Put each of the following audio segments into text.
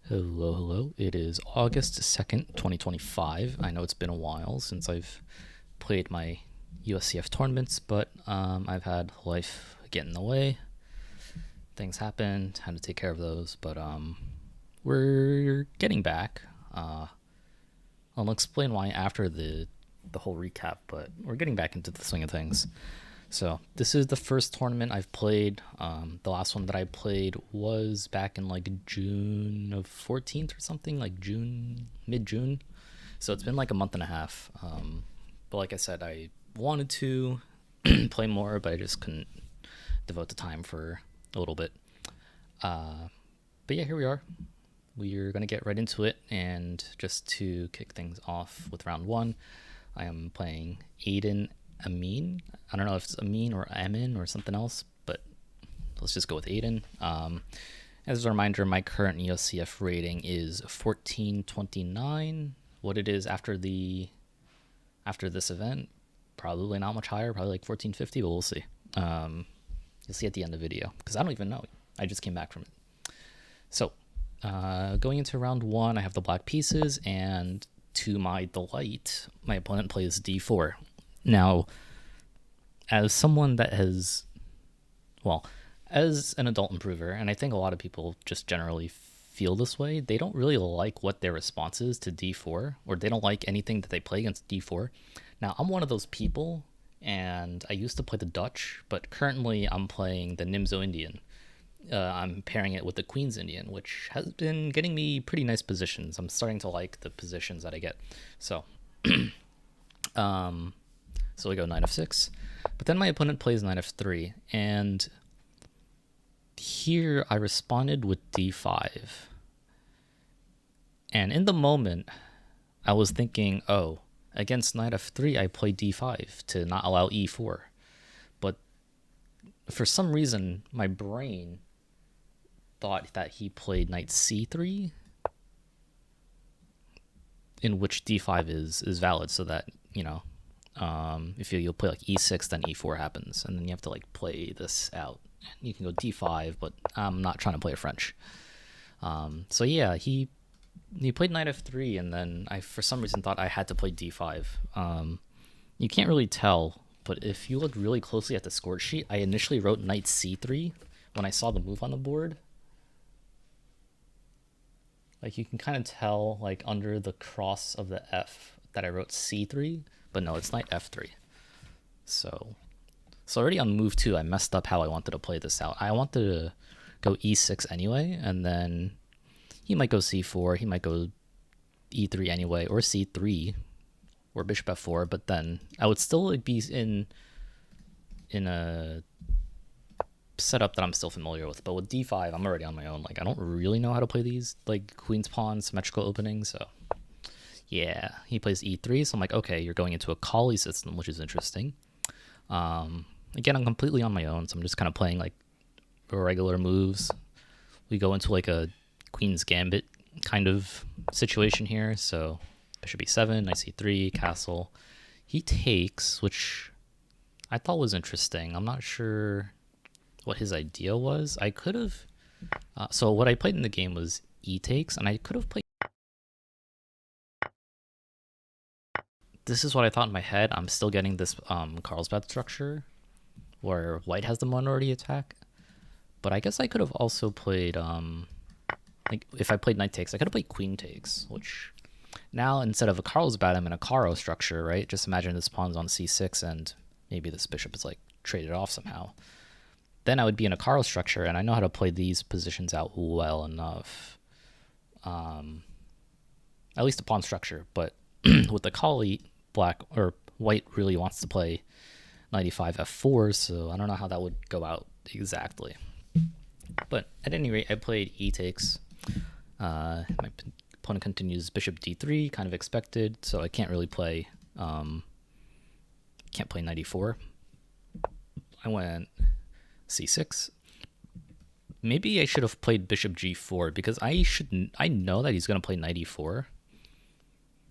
Hello, hello. It is August 2nd, 2025. I know it's been a while since I've played my USCF tournaments, but I've had life get in the way. Things happened, had to take care of those, but we're getting back. I'll explain why after the whole recap, but we're getting back into the swing of things. So this is the first tournament I've played. The last one that I played was back in like June of 14th or something, like June, mid-June. So it's been like a month and a half. But like I said, I wanted to play more, but I just couldn't devote the time for a little bit. But yeah, here we are. We're going to get right into it. And just to kick things off with round one, I am playing Aiden Amin. I don't know if it's Amin or Amin or something else, but let's just go with Aiden. As a reminder, my current USCF rating is 1429. What it is after this event, probably not much higher, probably like 1450, but we'll see. You'll see at the end of the video because I don't even know. I just came back from it. So going into round one, I have the black pieces, and to my delight, my opponent plays d4. Now, as someone that has, well, as an adult improver, and I think a lot of people just generally feel this way, they don't really like what their response is to d4, or they don't like anything that they play against d4. Now, I'm one of those people, and I used to play the Dutch, but currently I'm playing the Nimzo Indian. I'm pairing it with the Queen's Indian, which has been getting me pretty nice positions. I'm starting to like the positions that I get. So, so we go knight f6, but then my opponent plays knight f3, and here I responded with d5. And in the moment, I was thinking, oh, against knight f3, I play d5 to not allow e4. But for some reason, my brain thought that he played knight c3, in which d5 is valid, so that, if you'll play like e6, then e4 happens, and then you have to like play this out. You can go d5, but I'm not trying to play a French. So yeah, he played knight f3, and then I for some reason thought I had to play d5. You can't really tell, but if you look really closely at the score sheet, I initially wrote knight c3 when I saw the move on the board. Like you can kind of tell, like under the cross of the F, that I wrote c3, but no, it's knight f3. So already on move 2, I messed up how I wanted to play this out. I wanted to go e6 anyway, and then he might go c4, he might go e3 anyway, or c3, or bishop f4, but then I would still be in a setup that I'm still familiar with. But with d5, I'm already on my own. Like, I don't really know how to play these, like, queen's pawn symmetrical openings, so yeah, he plays e3, so I'm like, okay, you're going into a Kali system, which is interesting. Again, I'm completely on my own, so I'm just kind of playing like regular moves. We go into like a queen's gambit kind of situation here. So bishop e7, knight c3, castle. He takes, which I thought was interesting. I'm not sure what his idea was. I could have. So what I played in the game was e takes, and I could have played. This is what I thought in my head. I'm still getting this Carlsbad structure where white has the minority attack. But I guess I could have also played, like if I played knight takes, I could have played queen takes, which now instead of a Carlsbad, I'm in a Caro structure, right? Just imagine this pawn's on c6 and maybe this bishop is like traded off somehow. Then I would be in a Caro structure, and I know how to play these positions out well enough. At least the pawn structure, but with the Kali, black or white really wants to play 95 f4, so I don't know how that would go out exactly. But at any rate, I played e takes. My opponent continues bishop d3, kind of expected, so I can't really play can't play knight e4. I went c6. Maybe I should have played bishop g4, because I know that he's going to play knight e4.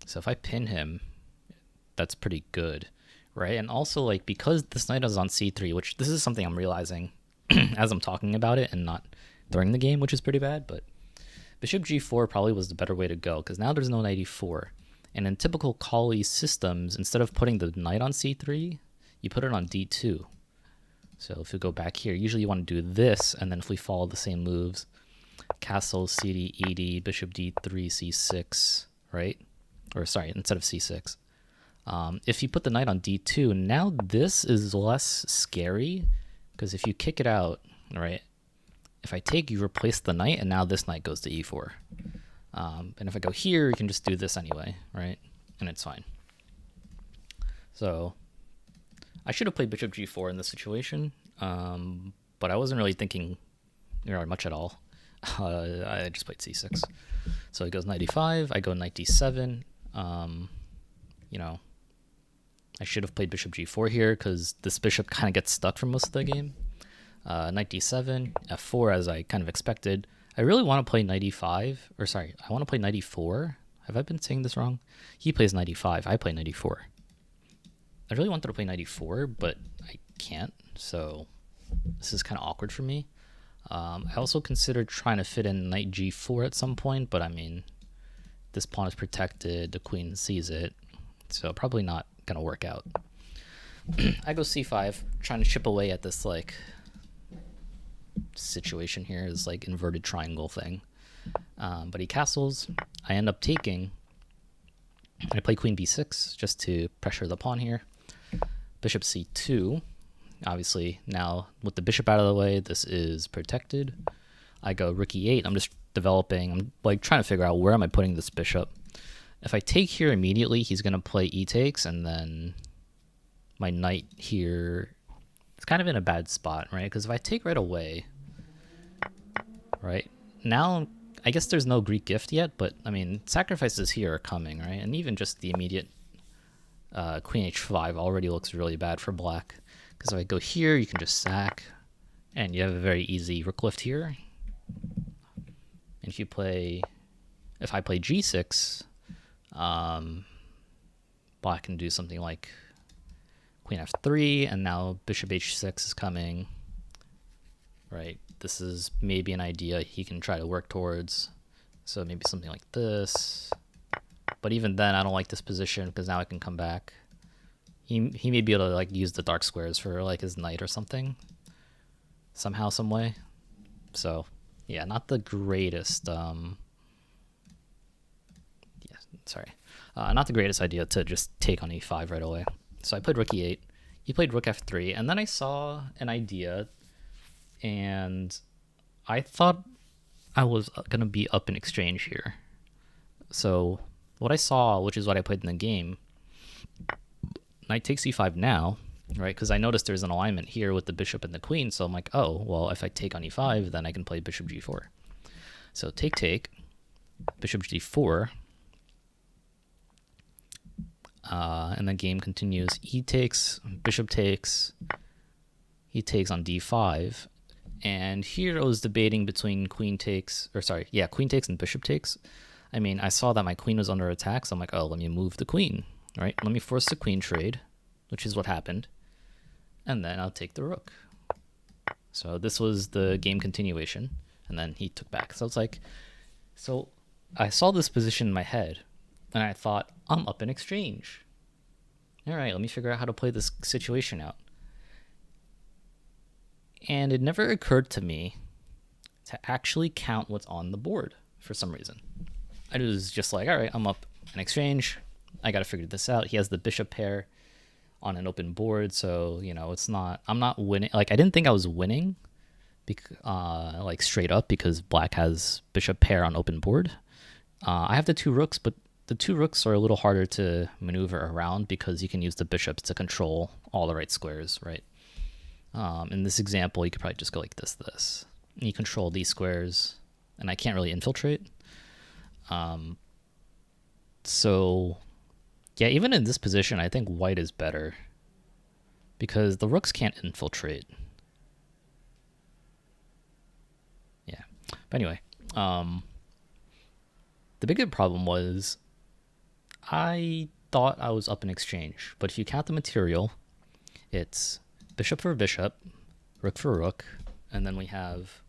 So if I pin him, that's pretty good, right? And also, like, because this knight is on c3, which this is something I'm realizing as I'm talking about it and not during the game, which is pretty bad, but bishop g4 probably was the better way to go, because now there's no knight e4. And in typical Kali systems, instead of putting the knight on c3, you put it on d2. So if we go back here, usually you want to do this, and then if we follow the same moves, castle, cd, ed, bishop d3, c6, right? Or sorry, instead of c6. If you put the knight on d2, now this is less scary, because if you kick it out, right, if I take, you replace the knight, and now this knight goes to e4. And if I go here, you can just do this anyway, right? And it's fine. So I should have played bishop g4 in this situation, but I wasn't really thinking very much at all. I just played c6. So he goes knight e5, I go knight d7. You know, I should have played bishop g4 here because this bishop kind of gets stuck for most of the game. Knight d7, f4 as I kind of expected. I really want to play knight e5, or sorry, I want to play knight e4. Have I been saying this wrong? He plays knight e5, I play knight e4. I really wanted to play knight e4, but I can't, so this is kind of awkward for me. I also considered trying to fit in knight g4 at some point, but I mean, this pawn is protected, the queen sees it, so probably not going to work out. I go c5, trying to chip away at this, like, situation here, is like inverted triangle thing. But he castles, I end up taking, I play queen b6 just to pressure the pawn here. Bishop c2, obviously now with the bishop out of the way, this is protected. I go rook e8, I'm just developing, I'm like trying to figure out where am I putting this bishop. If I take here immediately, he's going to play e takes, and then my knight here, it's kind of in a bad spot, right? Because if I take right away, right, now I guess there's no Greek gift yet, but I mean, sacrifices here are coming, right? And even just the immediate queen h5 already looks really bad for black. Because if I go here, you can just sack, and you have a very easy rook lift here. And if you play, if I play g6, black can do something like queen f3, and now bishop h6 is coming, right? This is maybe an idea he can try to work towards. So maybe something like this. But even then, I don't like this position because now I can come back. He may be able to like use the dark squares for like his knight or something, somehow, some way. So yeah, not the greatest. Not the greatest idea to just take on e5 right away. So I played rook e8. He played rook f3, and then I saw an idea, and I thought I was gonna be up in exchange here. So what I saw, which is what I played in the game, knight takes e5 now, right? Because I noticed there's an alignment here with the bishop and the queen, so I'm like, oh, well, if I take on e5, then I can play bishop g4. So take, bishop g4, and the game continues. E takes, bishop takes, he takes on d5, and here I was debating between queen takes and bishop takes. I mean, I saw that my queen was under attack, so I'm like, oh, let me move the queen, right? Let me force the queen trade, which is what happened, and then I'll take the rook. So this was the game continuation, and then he took back. So it's like, so I saw this position in my head, and I thought, I'm up in exchange. All right, let me figure out how to play this situation out. And it never occurred to me to actually count what's on the board for some reason. I was just like, all right, I'm up in exchange. I got to figure this out. He has the bishop pair on an open board, so, you know, it's not, I'm not winning. Like, I didn't think I was winning, like, straight up, because black has bishop pair on open board. I have the two rooks, but the two rooks are a little harder to maneuver around because you can use the bishops to control all the right squares, right? In this example, you could probably just go like this. And you control these squares, and I can't really infiltrate. So, yeah, even in this position, I think white is better because the rooks can't infiltrate. Yeah, but anyway, the bigger problem was I thought I was up in exchange, but if you count the material, it's bishop for bishop, rook for rook, and then we have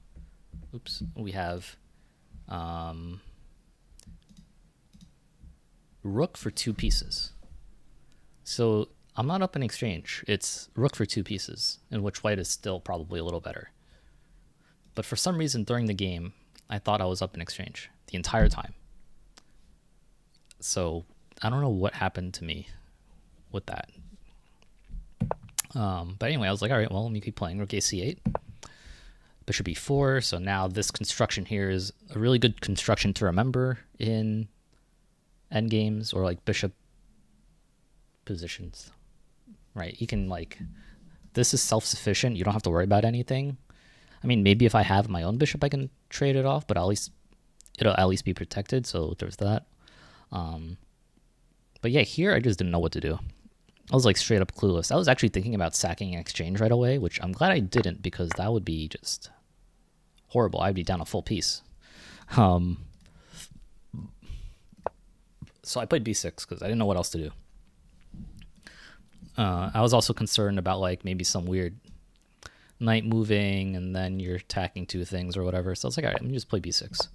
Rook for 2 pieces. So I'm not up in exchange. It's rook for 2 pieces, in which white is still probably a little better. But for some reason during the game, I thought I was up in exchange the entire time. So I don't know what happened to me with that. But anyway, I was like, all right, well, let me keep playing. Rook a8, bishop e4. So now this construction here is a really good construction to remember in endgames or like bishop positions, right? You can like, this is self-sufficient. You don't have to worry about anything. I mean, maybe if I have my own bishop, I can trade it off, but at least it'll at least be protected. So there's that. But yeah, here I just didn't know what to do. I was like straight up clueless. I was actually thinking about sacking an exchange right away, which I'm glad I didn't because that would be just horrible. I'd be down a full piece. So I played b6 because I didn't know what else to do. I was also concerned about like maybe some weird knight moving and then you're attacking 2 things or whatever. So I was like, all right, let me just play b6.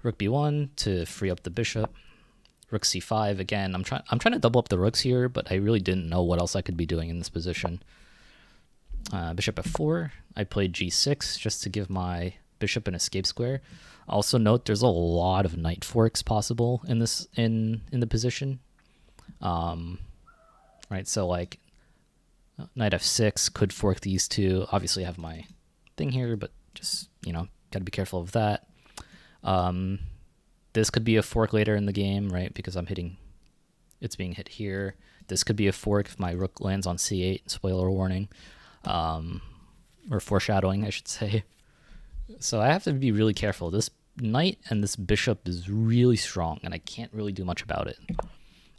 Rook b1 to free up the bishop. Rook c5 again. I'm trying to double up the rooks here, but I really didn't know what else I could be doing in this position. Bishop f4. I played g6 just to give my bishop an escape square. Also note there's a lot of knight forks possible in this in the position. Right, so like knight f6 could fork these 2. Obviously I have my thing here, but just, you know, got to be careful of that. This could be a fork later in the game, right? Because it's being hit here. This could be a fork if my rook lands on c8, spoiler warning. Or foreshadowing, I should say. So I have to be really careful. This knight and this bishop is really strong, and I can't really do much about it.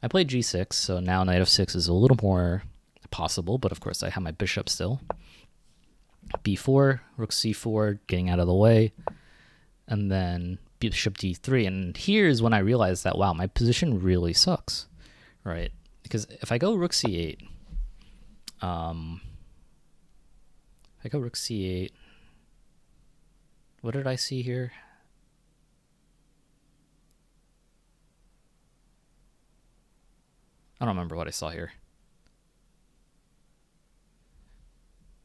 I played g6, so now knight f6 is a little more possible, but of course I have my bishop still. b4, rook c4, getting out of the way. And then bishop d3, and here's when I realized that, wow, my position really sucks, right? Because if I go rook c8, what did I see here? I don't remember what I saw here.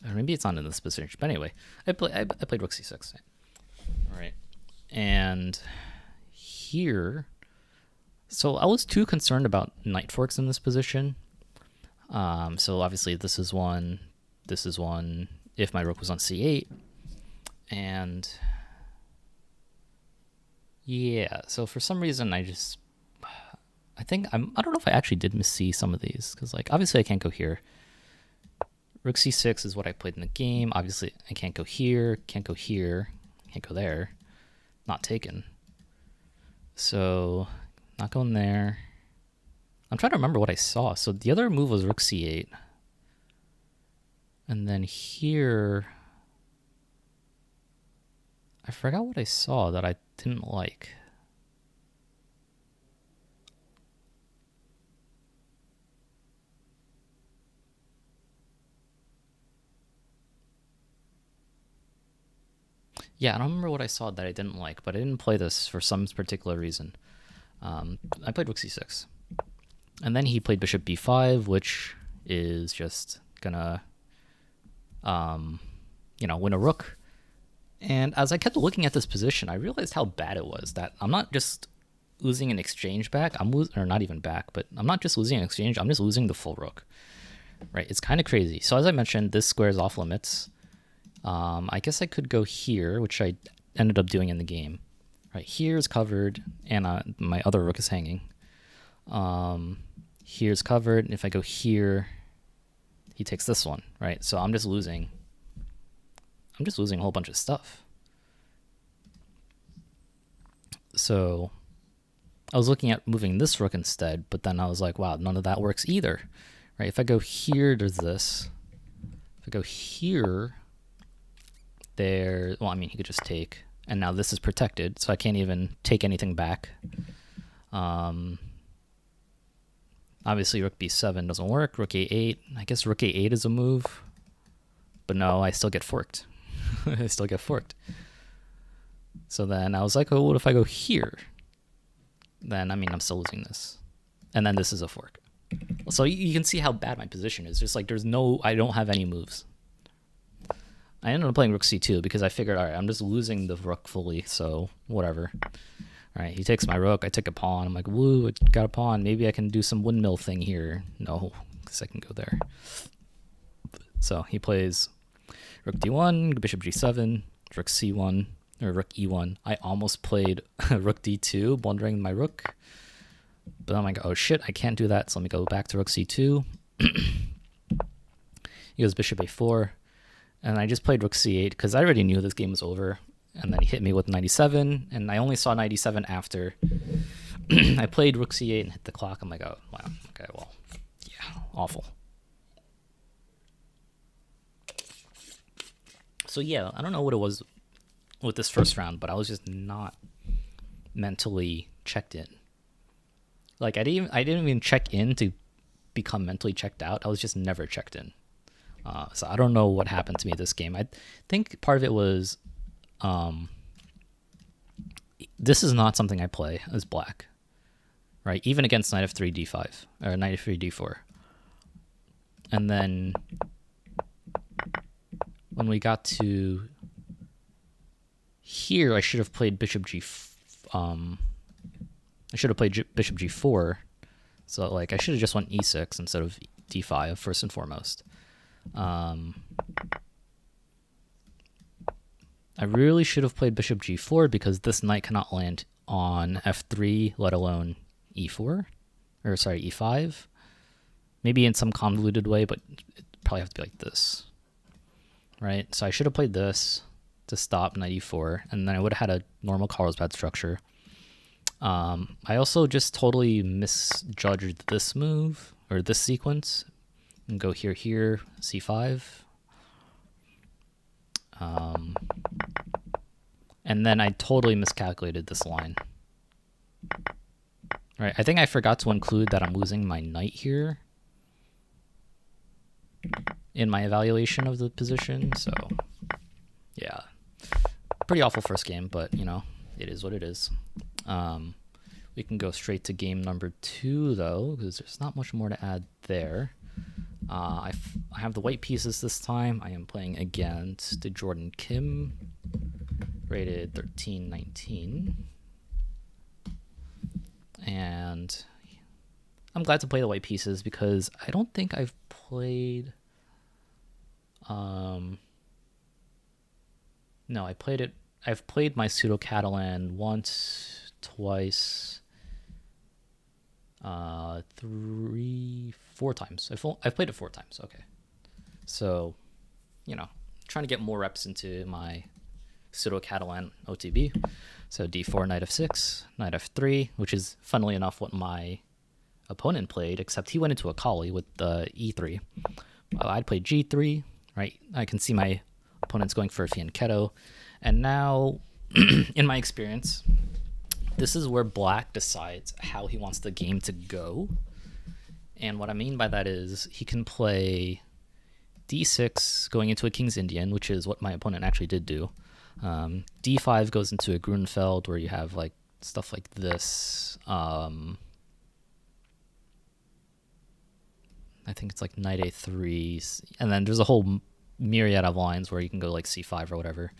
Or maybe it's not in this position, but anyway, I played rook c6. All right. And here, so I was too concerned about knight forks in this position. So obviously this is one, if my rook was on c8. And yeah, so for some reason I don't know if I actually did miss-see some of these, because like obviously I can't go here. Rook c6 is what I played in the game. Obviously I can't go here, can't go here, can't go there. Not taken. So not going there. I'm trying to remember what I saw. So the other move was rook c8. And then here, I forgot what I saw that I didn't like. Yeah, I don't remember what I saw that I didn't like, but I didn't play this for some particular reason. I played rook c6. And then he played bishop b5, which is just gonna, win a rook. And as I kept looking at this position, I realized how bad it was, that I'm not just losing an exchange back, or not even back, but I'm not just losing an exchange, I'm just losing the full rook. Right, it's kind of crazy. So as I mentioned, this square is off limits. I guess I could go here, which I ended up doing in the game. Right, here is covered, and my other rook is hanging. Here's covered, and if I go here, he takes this one, right? So I'm just losing a whole bunch of stuff. So I was looking at moving this rook instead, but then I was like, wow, none of that works either, right? If I go here, there's this. If I go here, well, I mean, he could just take, and now this is protected, so I can't even take anything back. Obviously, rook b7 doesn't work. Rook a8. I guess rook a8 is a move, but no, I still get forked. I still get forked. So then I was like, oh, what if I go here? Then, I mean, I'm still losing this. And then this is a fork. So you can see how bad my position is. Just like I don't have any moves. I ended up playing rook c2 because I figured, all right, I'm just losing the rook fully, so whatever. All right, he takes my rook. I take a pawn. I'm like, woo, I got a pawn. Maybe I can do some windmill thing here. No, because I can go there. So he plays rook d1, bishop g7, rook c1, or rook e1. I almost played rook d2, blundering my rook. But I'm like, oh shit, I can't do that. So let me go back to rook c2. He goes bishop a4. And I just played rook c8 because I already knew this game was over. And then he hit me with 97. And I only saw 97 after I played rook c8 and hit the clock. I'm like, oh, wow. Okay, well, yeah, awful. So yeah, I don't know what it was with this first round, but I was just not mentally checked in. Like I didn't even check in to become mentally checked out. I was just never checked in. So I don't know what happened to me this game. I think part of it was this is not something I play as black, right? Even against knight f3 d5 or knight f3 d4. And then when we got to here, I should have played bishop bishop g4. So like I should have just went e6 instead of d5 first and foremost. I really should have played bishop g4 because this knight cannot land on f3, let alone e4, or sorry, e5. Maybe in some convoluted way, but it probably have to be like this, right? So I should have played this to stop knight e4, and then I would have had a normal Carlsbad structure. I also just totally misjudged this move, or this sequence, and go here, c5. And then I totally miscalculated this line. Right, I think I forgot to include that I'm losing my knight here in my evaluation of the position, so yeah. Pretty awful first game, but you know, it is what it is. We can go straight to game number 2 though, because there's not much more to add there. I have the white pieces this time. I am playing against Jordan Kim, rated 1319. And I'm glad to play the white pieces because I don't think I've played... No, I've played my pseudo-Catalan once, twice, 4 times. I've played it 4 times. Okay, so you know, trying to get more reps into my pseudo-Catalan OTB. So d4, knight f6, knight f3, which is funnily enough what my opponent played, except he went into a collie with e3. I'd play g3, right? I can see my opponent's going for a fianchetto, and now, in my experience, this is where black decides how he wants the game to go. And what I mean by that is he can play d6 going into a King's Indian, which is what my opponent actually did do. D5 goes into a Grunfeld where you have like stuff like this. I think it's like knight a3, and then there's a whole myriad of lines where you can go like c5 or whatever.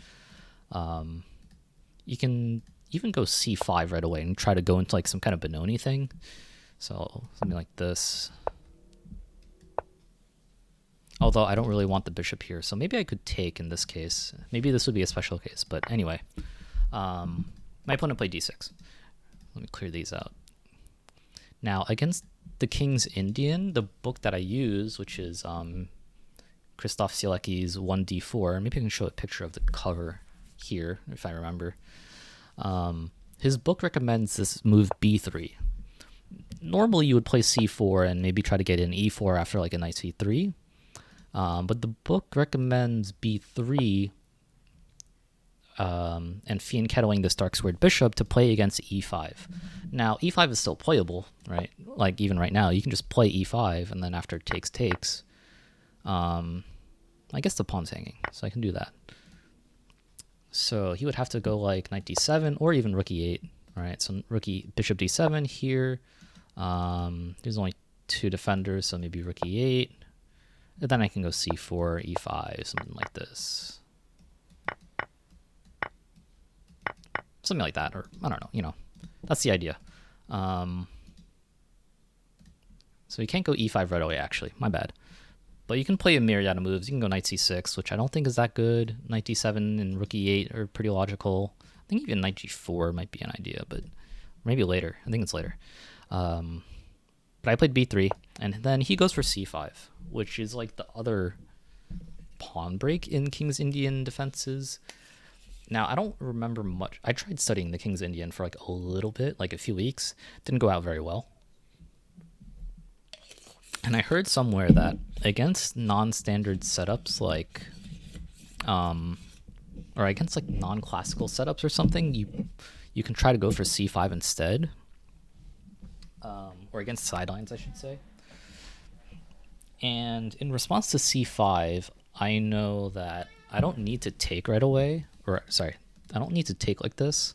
You can even go c5 right away and try to go into like some kind of Benoni thing. So something like this. Although I don't really want the bishop here, so maybe I could take in this case. Maybe this would be a special case, but anyway. My opponent played d6. Let me clear these out. Now, against the King's Indian, the book that I use, which is Krzysztof Sielecki's 1d4, maybe I can show a picture of the cover here, if I remember. His book recommends this move b3. Normally, you would play c4 and maybe try to get in e4 after like a knight c3. But the book recommends b3 and fianchettoing this dark squared bishop to play against e5. Now, e5 is still playable, right? Like even right now, you can just play e5, and then after takes, I guess the pawn's hanging, so I can do that. So he would have to go like knight d7 or even rook e8. Right, so rookie bishop d7 here. There's only 2 defenders, so maybe rook e8. And then I can go c4, e5, something like this. Something like that, or I don't know, that's the idea. So you can't go e5 right away, actually. My bad. But you can play a myriad of moves. You can go knight c6, which I don't think is that good. Knight d7 and rook e8 are pretty logical. I think even knight g4 might be an idea, but maybe later. I think it's later. But I played b3, and then he goes for c5, which is like the other pawn break in King's Indian defenses. Now, I don't remember much. I tried studying the King's Indian for like a little bit, like a few weeks. Didn't go out very well. And I heard somewhere that against non-standard setups like or against like non-classical setups or something, you can try to go for c5 instead. Or against sidelines, I should say. And in response to c5, I know that I don't need to take right away. Or, sorry, I don't need to take like this.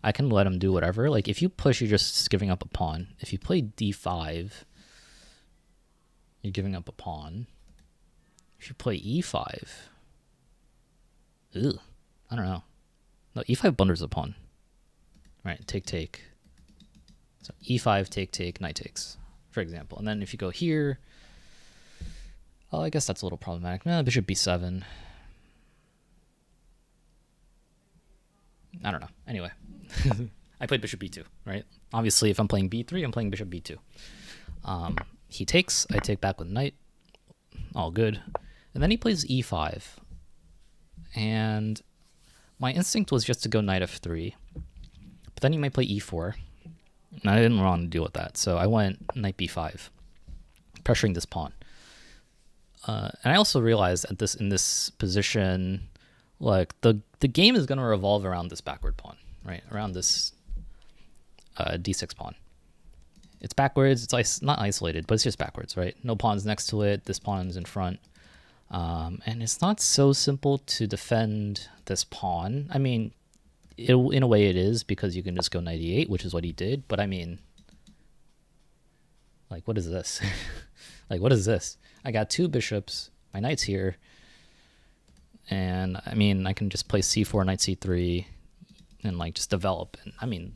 I can let him do whatever. Like, if you push, you're just giving up a pawn. If you play d5, you're giving up a pawn. If you play e5, I don't know. No, e5 blunders a pawn. Right, take. So e5, take, knight takes, for example. And then if you go here, oh, I guess that's a little problematic. Bishop b7. I don't know. Anyway, I played bishop b2, right? Obviously, if I'm playing b3, I'm playing bishop b2. He takes, I take back with knight. All good. And then he plays e5. And my instinct was just to go knight f3. But then he might play e4. And I didn't want to deal with that. So I went knight b5, pressuring this pawn. And I also realized in this position, like the game is going to revolve around this backward pawn, right? Around this d6 pawn. It's backwards. It's not isolated, but it's just backwards, right? No pawns next to it. This pawn is in front. And it's not so simple to defend this pawn. I mean, in a way it is, because you can just go knight e8, which is what he did. But I mean, like, what is this? Like, what is this? I got 2 bishops. My knight's here. And I mean, I can just play c4, knight c3, and like just develop. And I mean,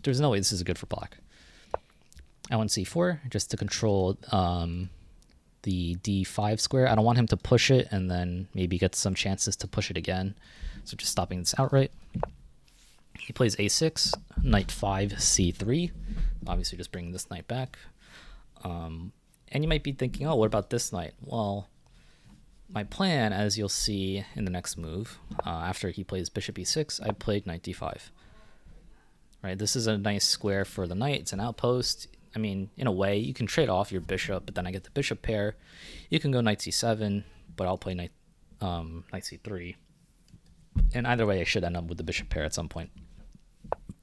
there's no way this is good for black. I went c4 just to control the d5 square. I don't want him to push it and then maybe get some chances to push it again. So just stopping this outright. He plays a6, knight 5, c3. Obviously just bringing this knight back. And you might be thinking, oh, what about this knight? Well, my plan, as you'll see in the next move, after he plays bishop e6, I played knight d5. Right, this is a nice square for the knight. It's an outpost. I mean, in a way, you can trade off your bishop, but then I get the bishop pair. You can go knight c7, but I'll play knight c3. And either way, I should end up with the bishop pair at some point.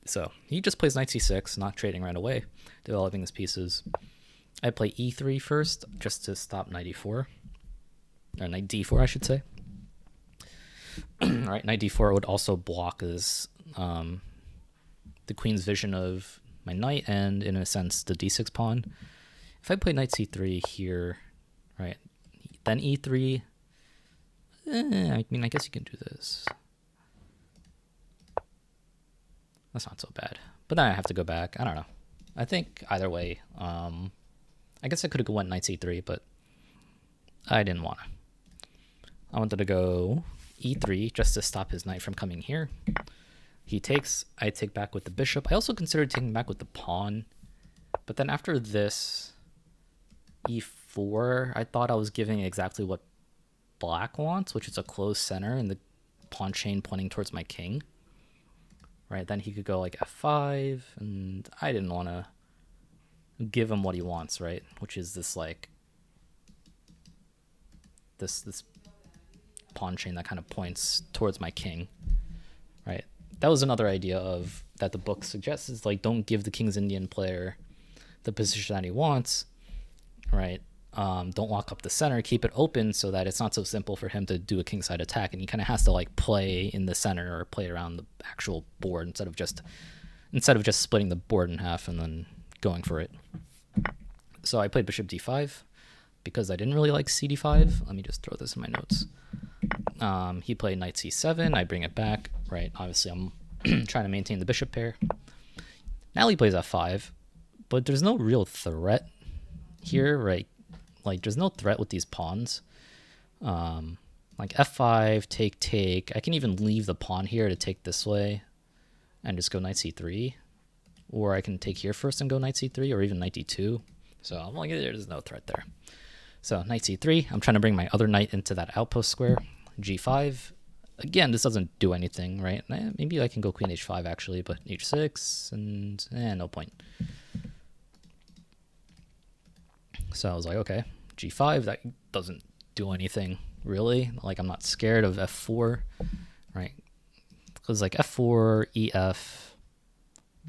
So he just plays knight c6, not trading right away, developing his pieces. I play e3 first, just to stop knight e4. Or knight d4, I should say. Right, knight d4 would also block his, the queen's vision of my knight and, in a sense, the d6 pawn. If I play knight c3 here, right, then e3, I mean, I guess you can do this. That's not so bad. But then I have to go back. I don't know. I think either way, I guess I could have went knight c3, but I didn't want to. I wanted to go e3 just to stop his knight from coming here. He takes, I take back with the bishop. I also considered taking back with the pawn. But then after this, e4, I thought I was giving exactly what black wants, which is a closed center and the pawn chain pointing towards my king. Right, then he could go like f5, and I didn't want to give him what he wants, right? Which is this like this pawn chain that kind of points towards my king, right? That was another idea of that the book suggests, is like, don't give the King's Indian player the position that he wants, right? don't lock up the center, keep it open so that it's not so simple for him to do a kingside attack, and he kind of has to like play in the center or play around the actual board instead of just splitting the board in half and then going for it. So I played bishop d5 because I didn't really like cd5. Let me just throw this in my notes. He played knight c7. I bring it back, right? Obviously, I'm trying to maintain the bishop pair. Now he plays f5, but there's no real threat here, right? Like, there's no threat with these pawns. Like f5, take. I can even leave the pawn here to take this way and just go knight c3. Or I can take here first and go knight c3, or even knight d2. So I'm like, there's no threat there. So knight c3, I'm trying to bring my other knight into that outpost square. g5. Again, this doesn't do anything, right? Maybe I can go queen h5 actually, but h6, and no point. So I was like, okay, g5, that doesn't do anything, really. Like, I'm not scared of f4, right? Because like f4, ef,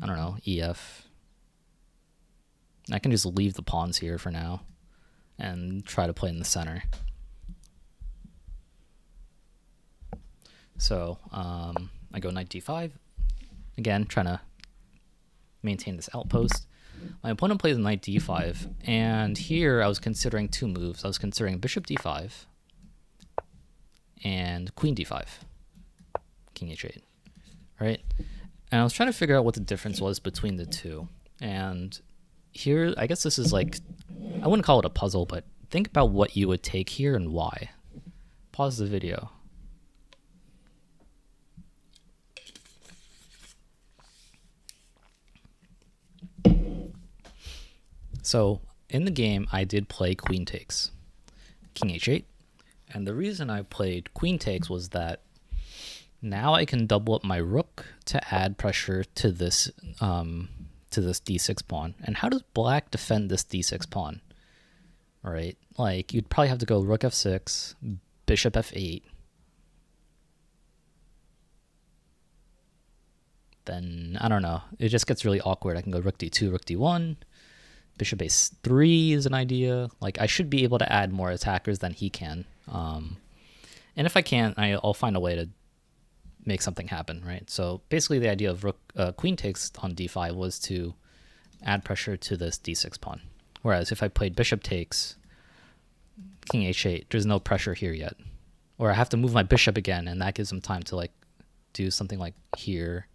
I don't know, ef. I can just leave the pawns here for now and try to play in the center. So I go knight d5, again, trying to maintain this outpost. My opponent plays knight d5, and here I was considering two moves. I was considering bishop d5 and queen d5, king h8, right? And I was trying to figure out what the difference was between the two. And here, I guess this is like, I wouldn't call it a puzzle, but think about what you would take here and why. Pause the video. So in the game, I did play queen takes, king h8. And the reason I played queen takes was that now I can double up my rook to add pressure to this d6 pawn. And how does black defend this d6 pawn? All right, like you'd probably have to go rook f6, bishop f8. Then I don't know. It just gets really awkward. I can go rook d2, rook d1. Bishop a3 is an idea. Like, I should be able to add more attackers than he can. And if I can't, I'll find a way to make something happen, right? So basically the idea of queen takes on d5 was to add pressure to this d6 pawn. Whereas if I played bishop takes, king h8, there's no pressure here yet. Or I have to move my bishop again, and that gives him time to like do something like here.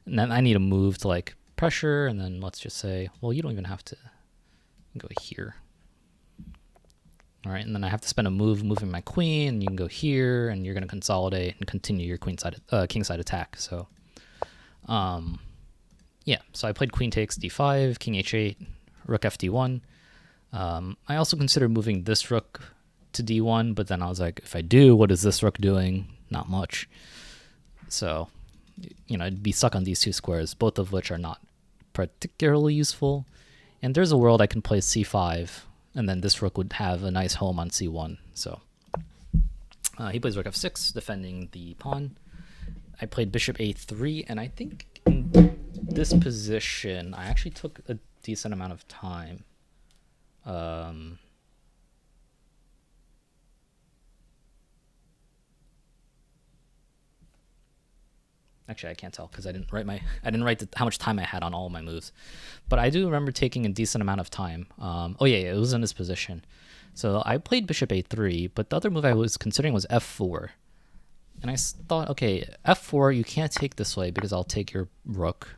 And then I need a move to like pressure, and then let's just say, well, you don't even have to go here. All right, and then I have to spend a move moving my queen, and you can go here, and you're going to consolidate and continue your kingside attack. So, yeah, so I played queen takes d5, king h8, rook fd1. I also considered moving this rook to d1, but then I was like, if I do, what is this rook doing? Not much. So, you know, I'd be stuck on these two squares, both of which are not particularly useful. And there's a world I can play c5, and then this rook would have a nice home on c1. So he plays rook f6, defending the pawn. I played bishop a3, and I think in this position, I actually took a decent amount of time. Actually, I can't tell because I didn't write how much time I had on all of my moves, but I do remember taking a decent amount of time. Oh yeah, it was in this position. So I played bishop a3, but the other move I was considering was f4, and I thought, okay, f4 you can't take this way because I'll take your rook,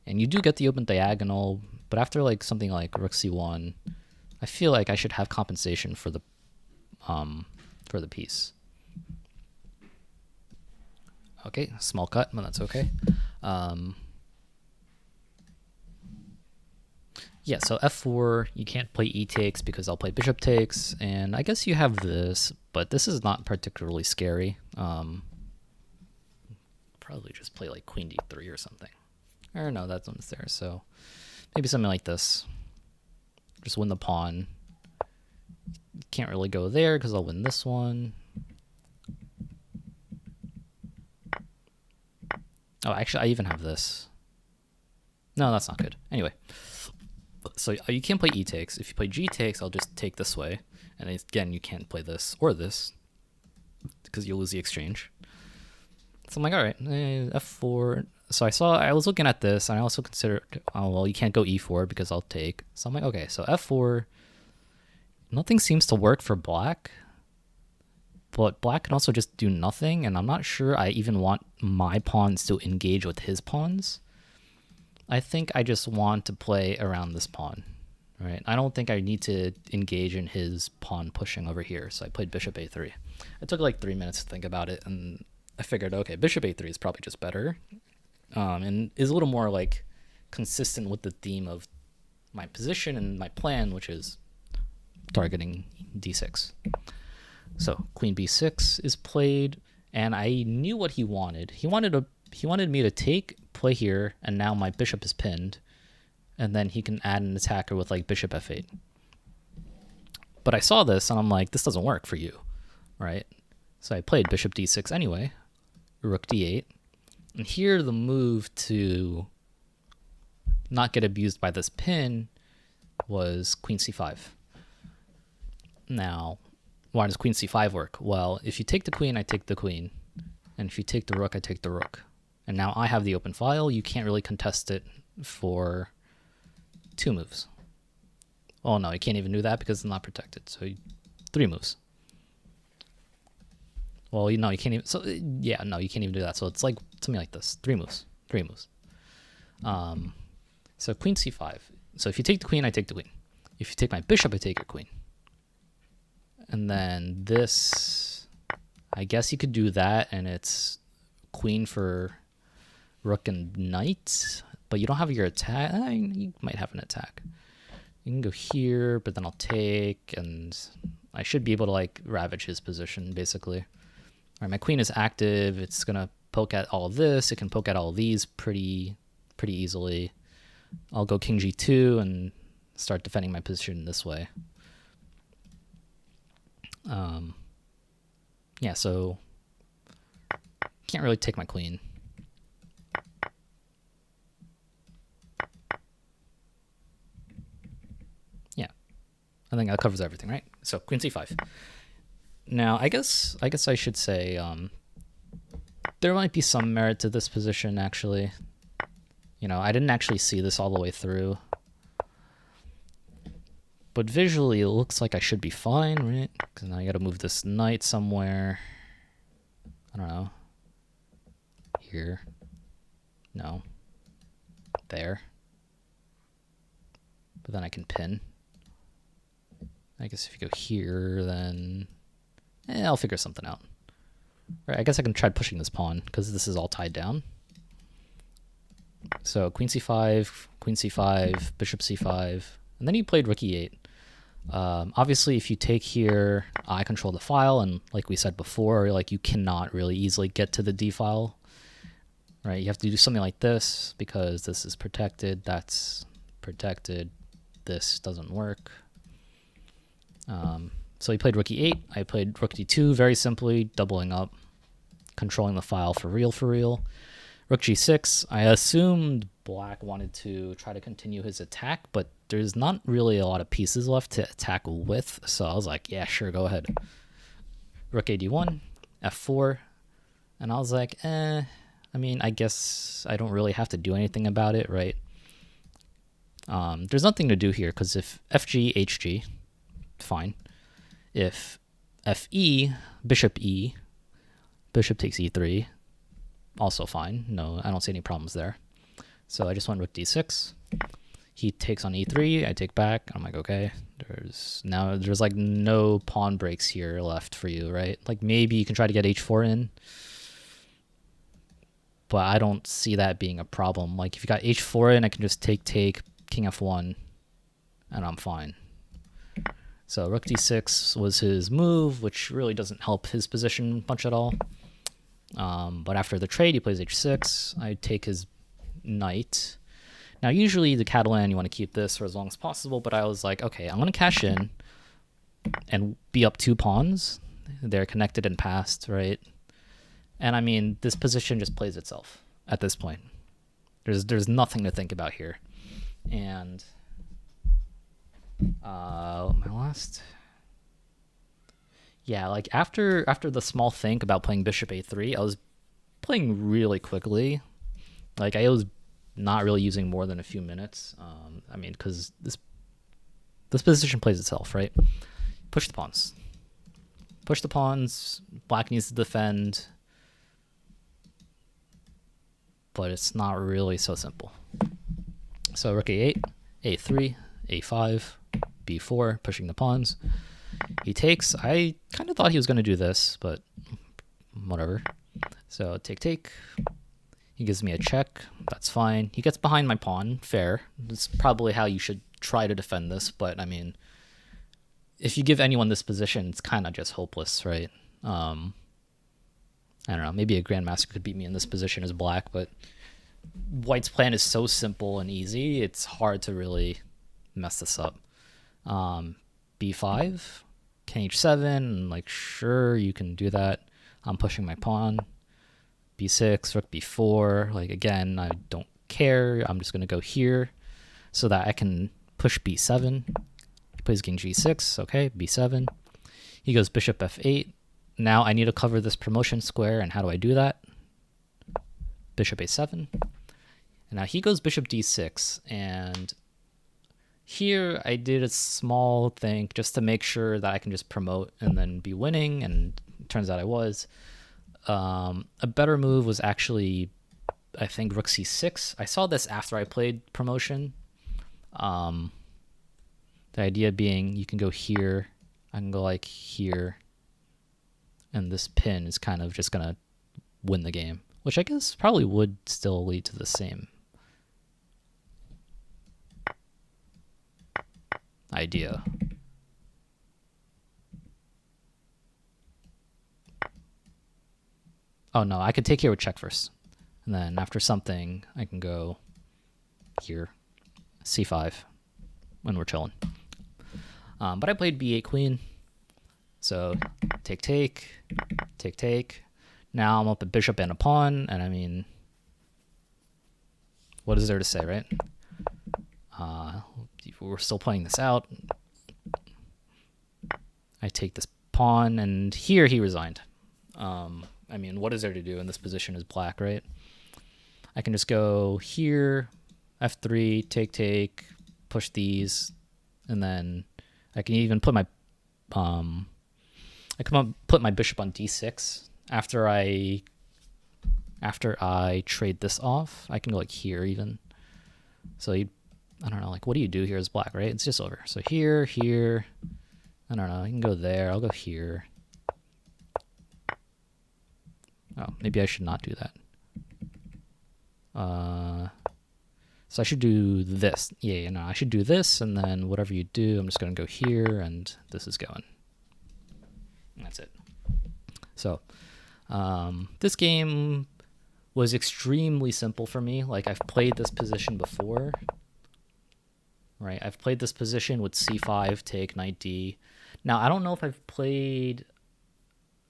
and you do get the open diagonal, but after like something like rook c1, I feel like I should have compensation for the piece. Okay, small cut, but that's okay. Yeah, so f4, you can't play e takes because I'll play bishop takes, and I guess you have this, but this is not particularly scary. Probably just play like queen d3 or something. Or no, that one's there, so maybe something like this. Just win the pawn. Can't really go there because I'll win this one. Oh, actually, I even have this. No, that's not good. Anyway, So you can't play e takes. If you play g takes, I'll just take this way. And again, you can't play this or this because you'll lose the exchange. So I'm like, all right, f4. So I was looking at this, and I also considered, oh, well, you can't go e4 because I'll take. So I'm like, okay, so f4. Nothing seems to work for black, but black can also just do nothing, and I'm not sure I even want my pawns to engage with his pawns. I think I just want to play around this pawn, right? I don't think I need to engage in his pawn pushing over here, so I played bishop a3. It took like 3 minutes to think about it, and I figured, okay, bishop a3 is probably just better, and is a little more like consistent with the theme of my position and my plan, which is targeting d6. So queen b6 is played, and I knew what he wanted. He wanted me to take, play here, and now my bishop is pinned, and then he can add an attacker with like bishop f8. But I saw this, and I'm like, this doesn't work for you, right? So I played bishop d6 anyway, rook d8, and here the move to not get abused by this pin was queen c5. Now, why does queen c5 work? Well, if you take the queen, I take the queen. And if you take the rook, I take the rook. And now I have the open file. You can't really contest it for 2 moves. Oh, no, you can't even do that because it's not protected. So 3 moves. Well, you can't even. So, yeah, no, you can't even do that. So it's like something like this. 3 moves. 3 moves. So queen c5. So if you take the queen, I take the queen. If you take my bishop, I take your queen. And then this, I guess you could do that, and it's queen for rook and knight, but you don't have your attack. You might have an attack. You can go here, but then I'll take, and I should be able to like ravage his position, basically. All right, my queen is active. It's going to poke at all of this. It can poke at all of these pretty easily. I'll go king g2 and start defending my position this way. Yeah, so can't really take my queen. Yeah, I think that covers everything, right? So queen c5. Now, I guess I should say there might be some merit to this position, actually. You know, I didn't actually see this all the way through. But visually, it looks like I should be fine, right? Because now I got to move this knight somewhere. I don't know. Here. No. There. But then I can pin. I guess if you go here, then I'll figure something out. Right, I guess I can try pushing this pawn because this is all tied down. So queen c5, bishop c5, and then he played rook e8. Obviously, if you take here, I control the file, and like we said before, like you cannot really easily get to the d file, right? You have to do something like this because this is protected, that's protected, this doesn't work. So he played rook e8, I played rook d2, very simply, doubling up, controlling the file for real. Rook g6, I assumed black wanted to try to continue his attack, but there's not really a lot of pieces left to attack with, so I was like, yeah, sure, go ahead. Rook a d1, f4, and I was like, I mean, I guess I don't really have to do anything about it, right? There's nothing to do here, because if fg, hg, fine. If fe, bishop e, bishop takes e3, also fine. No, I don't see any problems there. So I just went rook d6. He takes on e3, I take back. I'm like, okay, there's like no pawn breaks here left for you, right? Like maybe you can try to get h4 in, but I don't see that being a problem. Like if you got h4 in, I can just take king f1, and I'm fine. So rook d6 was his move, which really doesn't help his position much at all. But after the trade, he plays h6. I take his knight. Now, usually the Catalan, you want to keep this for as long as possible, but I was like, okay, I'm going to cash in and be up 2 pawns. They're connected and passed, right? And I mean, this position just plays itself at this point. There's nothing to think about here. And My last. Yeah, like after the small think about playing bishop a3, I was playing really quickly. Like I was not really using more than a few minutes. I mean, because this position plays itself, right? Push the pawns. Push the pawns. Black needs to defend, but it's not really so simple. So rook a8, a3, a5, b4, pushing the pawns. He takes. I kind of thought he was going to do this, but whatever. So take. He gives me a check. That's fine. He gets behind my pawn. Fair. That's probably how you should try to defend this, but I mean, if you give anyone this position, it's kind of just hopeless, right? I don't know. Maybe a grandmaster could beat me in this position as black, but white's plan is so simple and easy, it's hard to really mess this up. B5, king h7, like sure you can do that. I'm pushing my pawn. B6, rook b4, like again, I don't care. I'm just gonna go here so that I can push b7. He plays king g6, okay, b7. He goes bishop f8. Now I need to cover this promotion square, and how do I do that? Bishop a7. And now he goes bishop d6, and here I did a small thing just to make sure that I can just promote and then be winning, and it turns out I was. A better move was actually, I think, rook c6. I saw this after I played promotion. The idea being you can go here, I can go like here, and this pin is kind of just going to win the game, which I guess probably would still lead to the same idea. Oh no, I could take here with check first. And then after something, I can go here, c5, when we're chilling. But I played b8 queen. So take. Now I'm up a bishop and a pawn, and I mean, what is there to say, right? We're still playing this out. I take this pawn, and here he resigned. I mean, what is there to do in this position as black, right? I can just go here, f3, take, push these, and then I can even put my put my bishop on d6 after I trade this off. I can go like here even. So I don't know, like what do you do here as black, right? It's just over. So here, I don't know, I can go there. I'll go here. Oh, maybe I should not do that. So I should do this. Yeah, no, I should do this, and then whatever you do, I'm just going to go here, and this is going. And that's it. So this game was extremely simple for me. Like, I've played this position before. Right, I've played this position with c5, take, knight d. Now, I don't know if I've played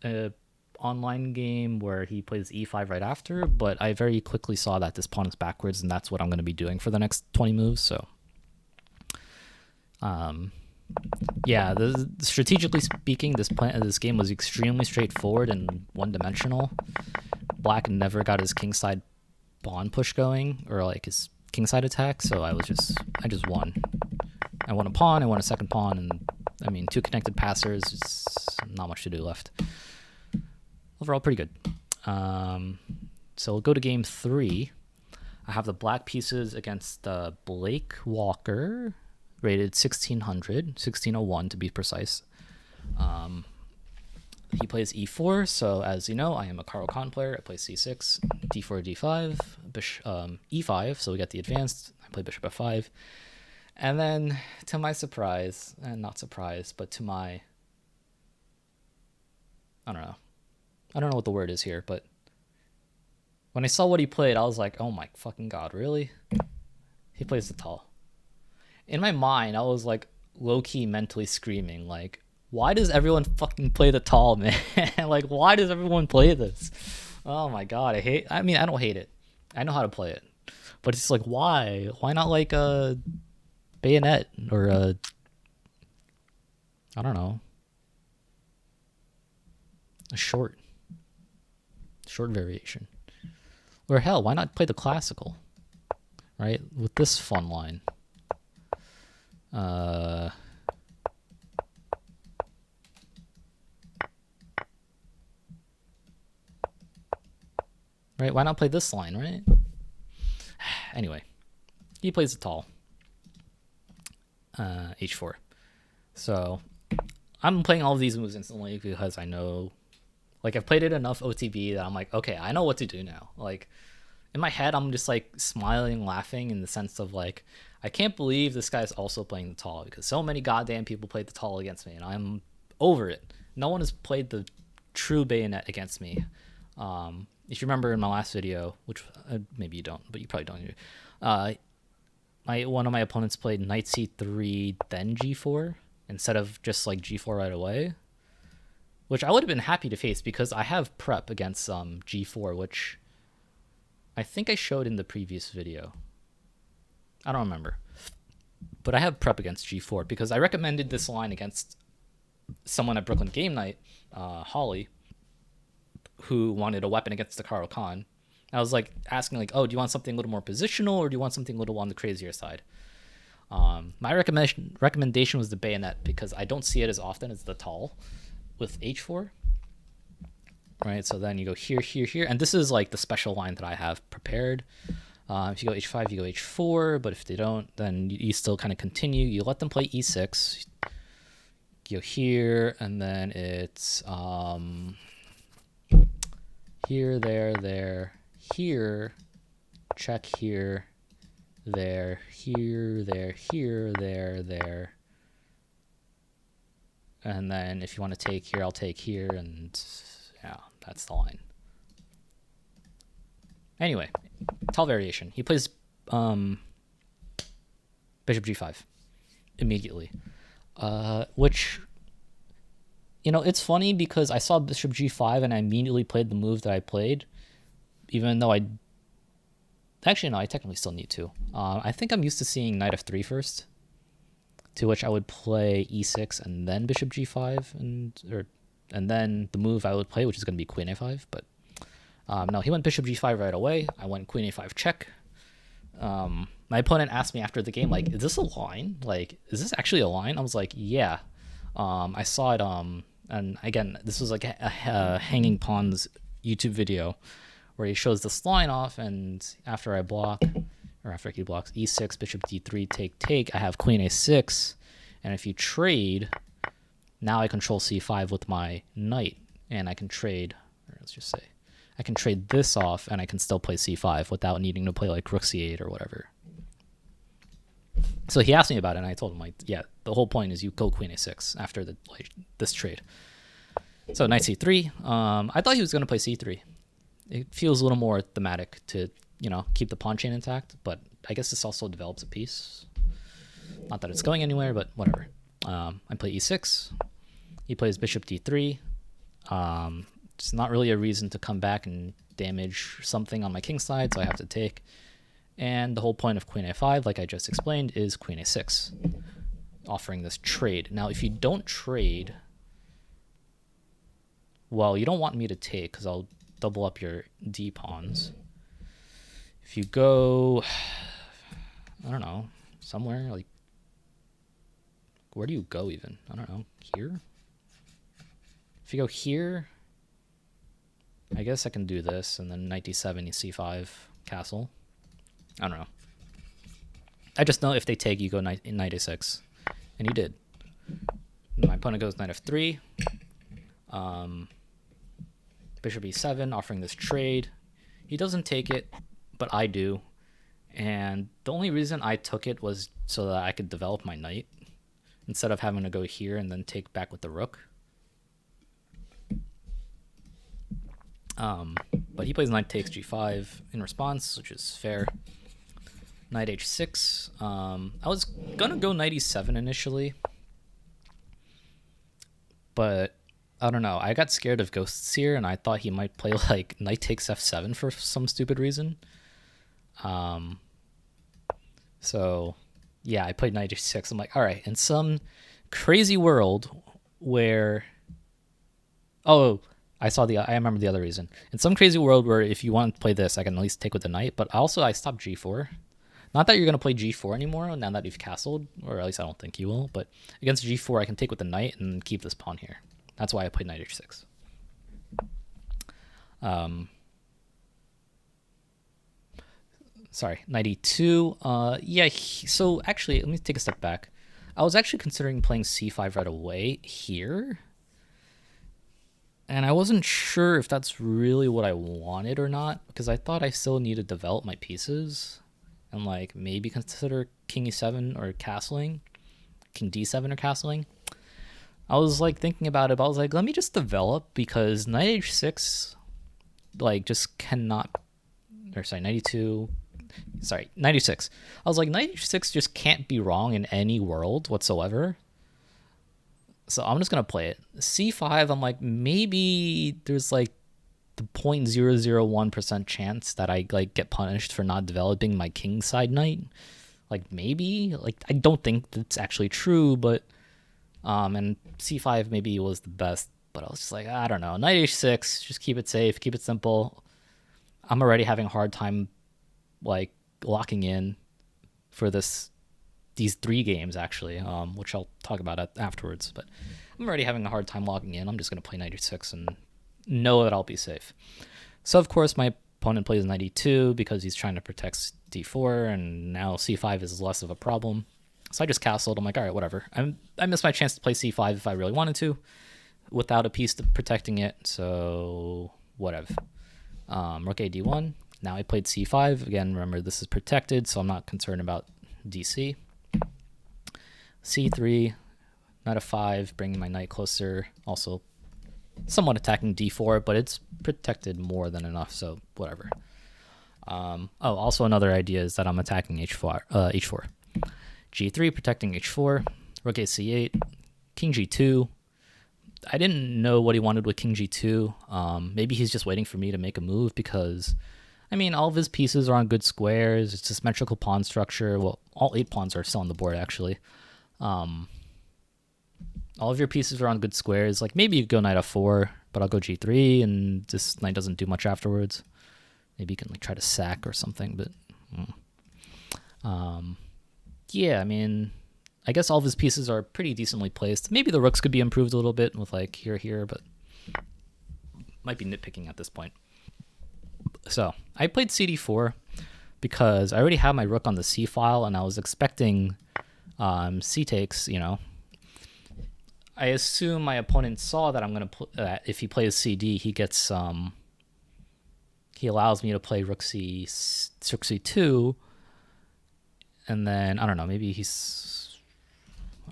a online game where he plays e5 right after, but I very quickly saw that this pawn is backwards, and that's what I'm going to be doing for the next 20 moves. So yeah, strategically speaking, this game was extremely straightforward and one-dimensional. Black never got his kingside pawn push going, or like his kingside attack, so I just won. I won a pawn, I won a second pawn, and I mean, two connected passers, it's not much to do left. Overall, pretty good. So we'll go to game 3. I have the black pieces against Blake Walker, rated 1601 to be precise. He plays e4, so as you know, I am a Caro Kann player. I play c6, d4, d5, e5, so we got the advanced. I play bishop f5. And then, to my surprise, and not surprise, but to my, I don't know what the word is here, but when I saw what he played, I was like, oh my fucking god, really? He plays the tall. In my mind, I was like low-key mentally screaming, like, why does everyone fucking play the tall, man? Like, why does everyone play this? Oh my god, I mean, I don't hate it. I know how to play it. But it's like, why? Why not like a bayonet or a I don't know, a short variation. Or hell, why not play the classical, right? With this fun line. Right? Why not play this line, right? Anyway, he plays the tall. H4. So I'm playing all of these moves instantly because I know, like, I've played it enough OTB that I'm like, okay, I know what to do now. Like, in my head, I'm just like smiling, laughing in the sense of like, I can't believe this guy's also playing the tall because so many goddamn people played the tall against me, and I'm over it. No one has played the true bayonet against me. If you remember in my last video, which maybe you don't, but you probably don't. One of my opponents played knight c3 then g4 instead of just like g4 right away, which I would have been happy to face because I have prep against g4, which I think I showed in the previous video. I don't remember, but I have prep against g4 because I recommended this line against someone at Brooklyn Game Night, Holly, who wanted a weapon against the Karo Khan. I was like asking like, oh, do you want something a little more positional or do you want something a little on the crazier side? My recommendation was the bayonet because I don't see it as often as the tall with h4. Right, so then you go here, here, here, and this is like the special line that I have prepared. If you go h5, you go h4, but if they don't, then you still kind of continue. You let them play e6. You go here, and then it's here, there, here, check here, there, here, there. And then if you want to take here, I'll take here, and yeah, that's the line. Anyway, tall variation. He plays bishop g5 immediately, which, you know, it's funny because I saw bishop g5 and I immediately played the move that I played, even though actually, no, I technically still need to. I think I'm used to seeing knight f3 first, to which I would play e6 and then bishop g5, and then the move I would play, which is going to be queen a5. But no, he went bishop g5 right away. I went queen a5 check. My opponent asked me after the game, like, is this a line? Like, is this actually a line? I was like, yeah. I saw it, and again, this was like a Hanging Pawns YouTube video where he shows this line off, and after I block, or after he blocks e6, bishop d3, take, I have queen a6, and if you trade, now I control c5 with my knight, and I can trade, or let's just say, I can trade this off, and I can still play c5 without needing to play like rook c8 or whatever. So he asked me about it, and I told him, like, yeah, the whole point is you go queen a6 after this trade. So knight c3. I thought he was going to play c3. It feels a little more thematic to, you know, keep the pawn chain intact, but I guess this also develops a piece. Not that it's going anywhere, but whatever. I play e6. He plays bishop d3. It's not really a reason to come back and damage something on my king side, so I have to take. And the whole point of queen a5, like I just explained, is queen a6, offering this trade. Now, if you don't trade, well, you don't want me to take because I'll double up your d pawns. If you go, I don't know, somewhere, like, where do you go even? I don't know, here? If you go here, I guess I can do this, and then knight d7, c5, castle. I don't know. I just know if they take, you go knight a6. And he did. My opponent goes knight f3. Bishop e7, offering this trade. He doesn't take it, but I do. And the only reason I took it was so that I could develop my knight, instead of having to go here and then take back with the rook. But he plays knight takes g5 in response, which is fair. Knight h6. I was gonna go knight e7 initially, but I don't know. I got scared of ghosts here, and I thought he might play like knight takes f7 for some stupid reason. So yeah, I played knight h6. I'm like, all right, in some crazy world where I remember the other reason. In some crazy world where if you want to play this, I can at least take with the knight, but also I stopped g4. Not that you're going to play g4 anymore now that you've castled, or at least I don't think you will, but against g4 I can take with the knight and keep this pawn here. That's why I played knight h6. Sorry, knight e2. Yeah, so actually, let me take a step back. I was actually considering playing c5 right away here. And I wasn't sure if that's really what I wanted or not, because I thought I still need to develop my pieces and like maybe consider king e7 or castling, king d7 or castling. I was like thinking about it, but I was like, let me just develop, because knight h6 like just cannot, or sorry, knight e2, sorry, knight e6. I was like, knight h6 just can't be wrong in any world whatsoever. So I'm just going to play it. c5, I'm like, maybe there's like the 0.001% chance that I like get punished for not developing my king side knight. Like maybe, like I don't think that's actually true, but and c5 maybe was the best, but I was just like, I don't know. Knight h6, just keep it safe, keep it simple. I'm already having a hard time like locking in for these 3 games actually, which I'll talk about afterwards, but I'm already having a hard time logging in. I'm just going to play knight e6 and know that I'll be safe. So of course my opponent plays knight e2 because he's trying to protect d4, and now c5 is less of a problem. So I just castled. I'm like, all right, whatever. I missed my chance to play c5 if I really wanted to without a piece protecting it, so whatever. Rook a d1. Now I played c5. Again, remember this is protected, so I'm not concerned about dc. c3, knight f5, bringing my knight closer, also somewhat attacking d4, but it's protected more than enough, so whatever. Also another idea is that I'm attacking h4. g3, protecting h4, rook a c8, king g2. I didn't know what he wanted with king g2. Maybe he's just waiting for me to make a move, because I mean, all of his pieces are on good squares. It's a symmetrical pawn structure. Well, all 8 pawns are still on the board, actually. All of your pieces are on good squares. Like, maybe you could go knight f4, but I'll go g3, and this knight doesn't do much afterwards. Maybe you can like try to sack or something, but yeah, I mean, I guess all of his pieces are pretty decently placed. Maybe the rooks could be improved a little bit with like here, but might be nitpicking at this point. So I played cd4 because I already have my rook on the c file, and I was expecting c takes, you know. I assume my opponent saw that I'm going to if he plays cd, he gets he allows me to play rook c2, and then I don't know, maybe he's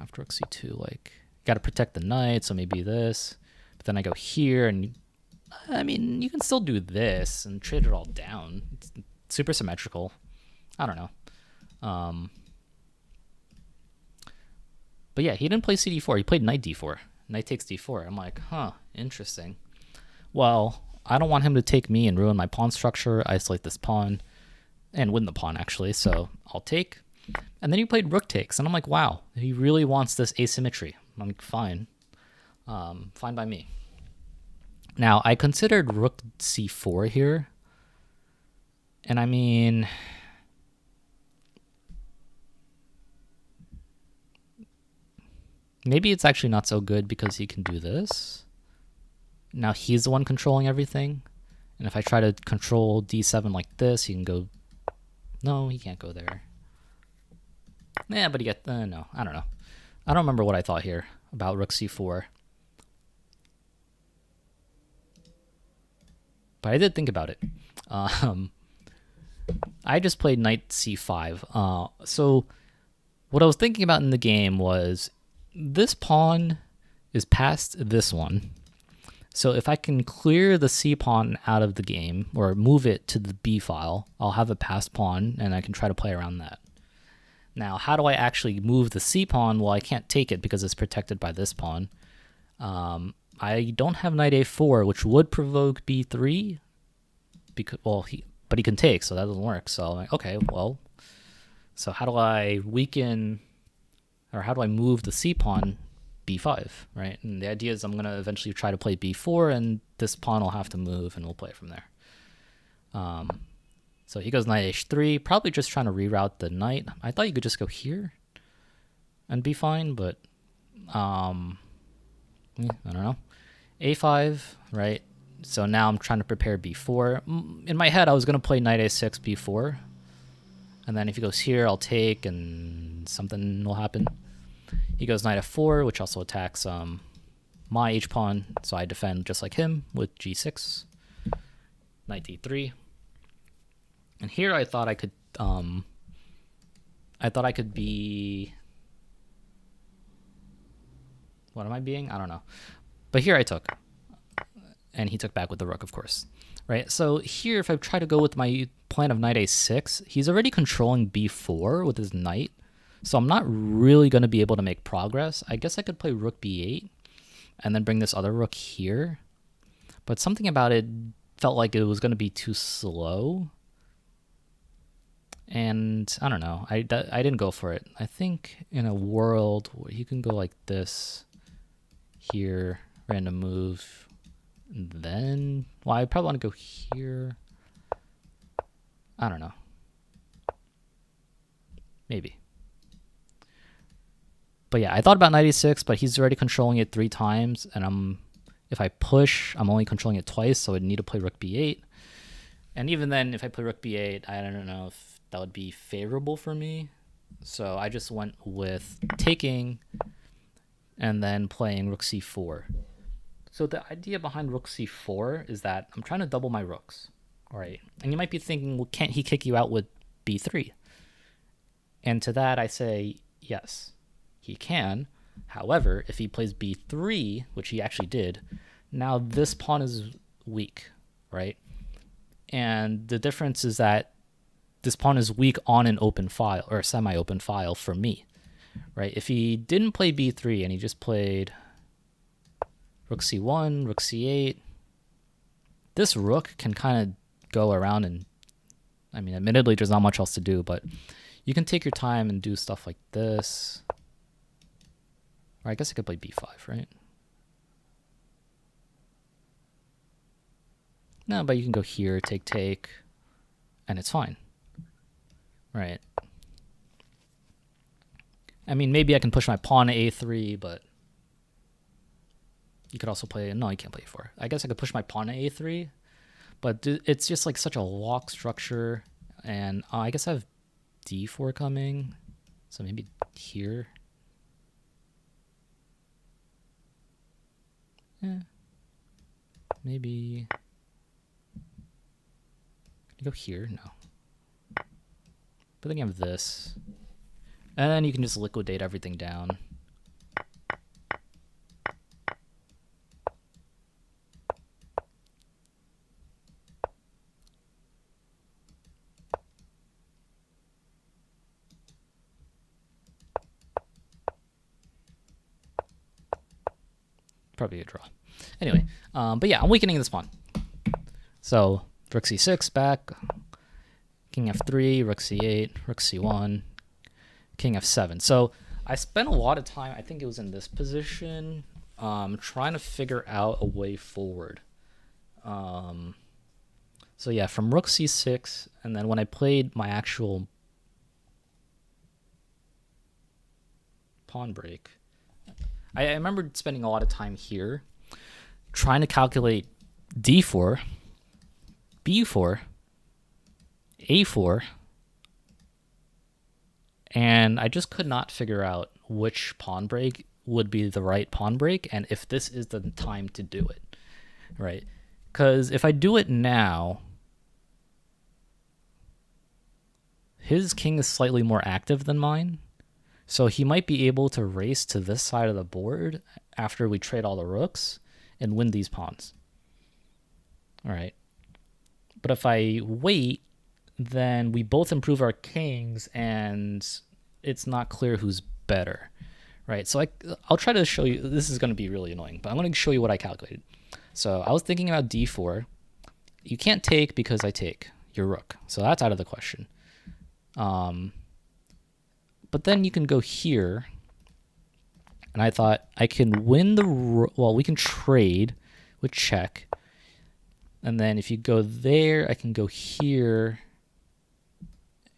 after rook c2 like got to protect the knight, so maybe this. But then I go here, and I mean, you can still do this and trade it all down. It's super symmetrical. I don't know. But yeah, he didn't play cd4. He played knight d4. Knight takes d4. I'm like, huh, interesting. Well, I don't want him to take me and ruin my pawn structure, isolate this pawn, and win the pawn, actually. So I'll take. And then he played rook takes. And I'm like, wow, he really wants this asymmetry. I'm like, fine. Fine by me. Now, I considered rook c4 here. And I mean, maybe it's actually not so good because he can do this. Now he's the one controlling everything. And if I try to control d7 like this, he can go... No, he can't go there. Yeah, but he gets... no, I don't know. I don't remember what I thought here about rook c4. But I did think about it. I just played knight c5. So what I was thinking about in the game was this pawn is past this one. So if I can clear the c pawn out of the game or move it to the b file, I'll have a passed pawn, and I can try to play around that. Now, how do I actually move the c pawn? Well, I can't take it because it's protected by this pawn. I don't have knight a4, which would provoke b3. Because, well, but he can take, so that doesn't work. So I'm like, okay, well, so how do I weaken, or how do I move the c pawn b5, right? And the idea is I'm going to eventually try to play b4, and this pawn will have to move, and we'll play it from there. So he goes knight h3, probably just trying to reroute the knight. I thought you could just go here and be fine, but I don't know. a5, right? So now I'm trying to prepare b4. In my head, I was going to play knight a6, b4. And then if he goes here, I'll take, and something will happen. He goes knight f4, which also attacks my h-pawn, so I defend just like him with g6. Knight d3. And here I thought I could be... What am I being? I don't know. But here I took. And he took back with the rook, of course. Right? So here, if I try to go with my plan of knight a6, he's already controlling b4 with his knight. So I'm not really going to be able to make progress. I guess I could play rook b8 and then bring this other rook here. But something about it felt like it was going to be too slow. And I don't know. I didn't go for it. I think in a world where you can go like this, here, random move, and then... Well, I probably want to go here. I don't know. Maybe. But yeah, I thought about knight e6, but he's already controlling it 3 times, and if I push, I'm only controlling it twice, so I'd need to play rook b8. And even then, if I play rook b8, I don't know if that would be favorable for me. So I just went with taking and then playing rook c4. So the idea behind rook c4 is that I'm trying to double my rooks. All right. And you might be thinking, well, can't he kick you out with b3? And to that I say, yes, he can. However, if he plays b3, which he actually did, now this pawn is weak, right? And the difference is that this pawn is weak on an open file, or a semi-open file for me, right? If he didn't play b3 and he just played rook c1, rook c8, this rook can kind of go around and, I mean, admittedly, there's not much else to do, but you can take your time and do stuff like this. Or I guess I could play b5, right? No, but you can go here, take, and it's fine. Right. I mean, maybe I can push my pawn to a3, but you could also play... No, you can't play a4. I guess I could push my pawn to a3, but it's just like such a lock structure, and I guess I have d4 coming, so maybe here. Yeah. Maybe... Can you go here? No. But then you have this. And then you can just liquidate everything down. Probably a draw. Anyway, but yeah, I'm weakening this pawn. So rook c6 back, king f3, rook c8, rook c1, king f7. So I spent a lot of time, I think it was in this position, trying to figure out a way forward. So yeah, from rook c6, and then when I played my actual pawn break, I remember spending a lot of time here trying to calculate d4, b4, a4, and I just could not figure out which pawn break would be the right pawn break and if this is the time to do it, right? Because if I do it now, his king is slightly more active than mine, so he might be able to race to this side of the board after we trade all the rooks and win these pawns. All right. But if I wait, then we both improve our kings, and it's not clear who's better, right? So I'll try to show you. This is going to be really annoying, but I'm going to show you what I calculated. So I was thinking about d4. You can't take because I take your rook, so that's out of the question. But then you can go here, And I thought I can win well, we can trade with check. And then if you go there, I can go here.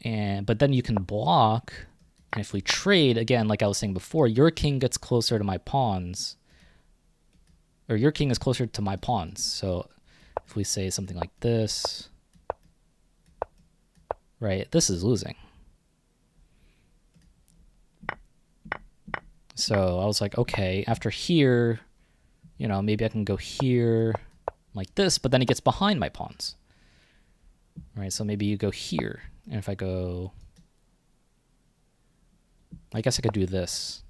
But then you can block. And if we trade, again, like I was saying before, your king gets closer to my pawns. Or your king is closer to my pawns. So if we say something like this, right, this is losing. So I was like, okay, after here, you know, maybe I can go here like this, but then it gets behind my pawns. Right, so maybe you go here. And if I go, I guess I could do this.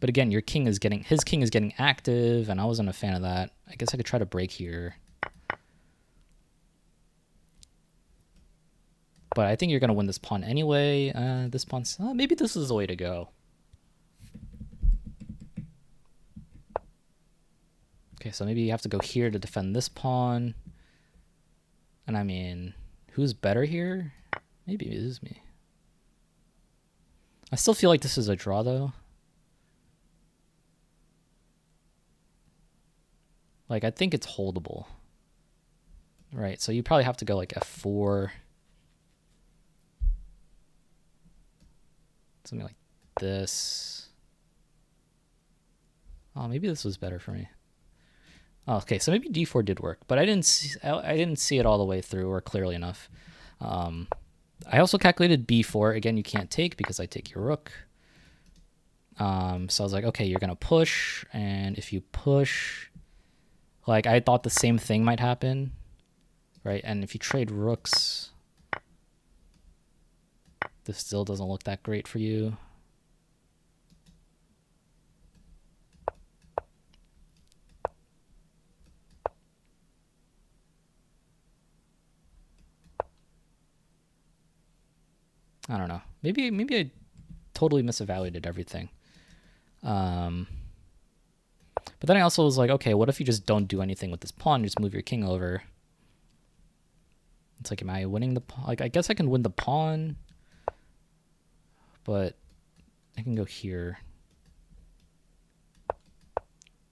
But again, his king is getting active, and I wasn't a fan of that. I guess I could try to break here. But I think you're going to win this pawn anyway. This pawn's, maybe this is the way to go. Okay, so maybe you have to go here to defend this pawn. And I mean, who's better here? Maybe it is me. I still feel like this is a draw, though. Like, I think it's holdable. Right, so you probably have to go like f4. Something like this. Oh, maybe this was better for me. Oh, okay, so maybe d4 did work, but I didn't see it all the way through or clearly enough. I also calculated b4. Again, you can't take because I take your rook. So I was like, okay, you're gonna push, and if you push, like I thought the same thing might happen, right? And if you trade rooks, this still doesn't look that great for you. I don't know. Maybe I totally misevaluated everything. But then I also was like, okay, what if you just don't do anything with this pawn? Just move your king over. It's like, am I winning the pawn? Like, I guess I can win the pawn, but I can go here.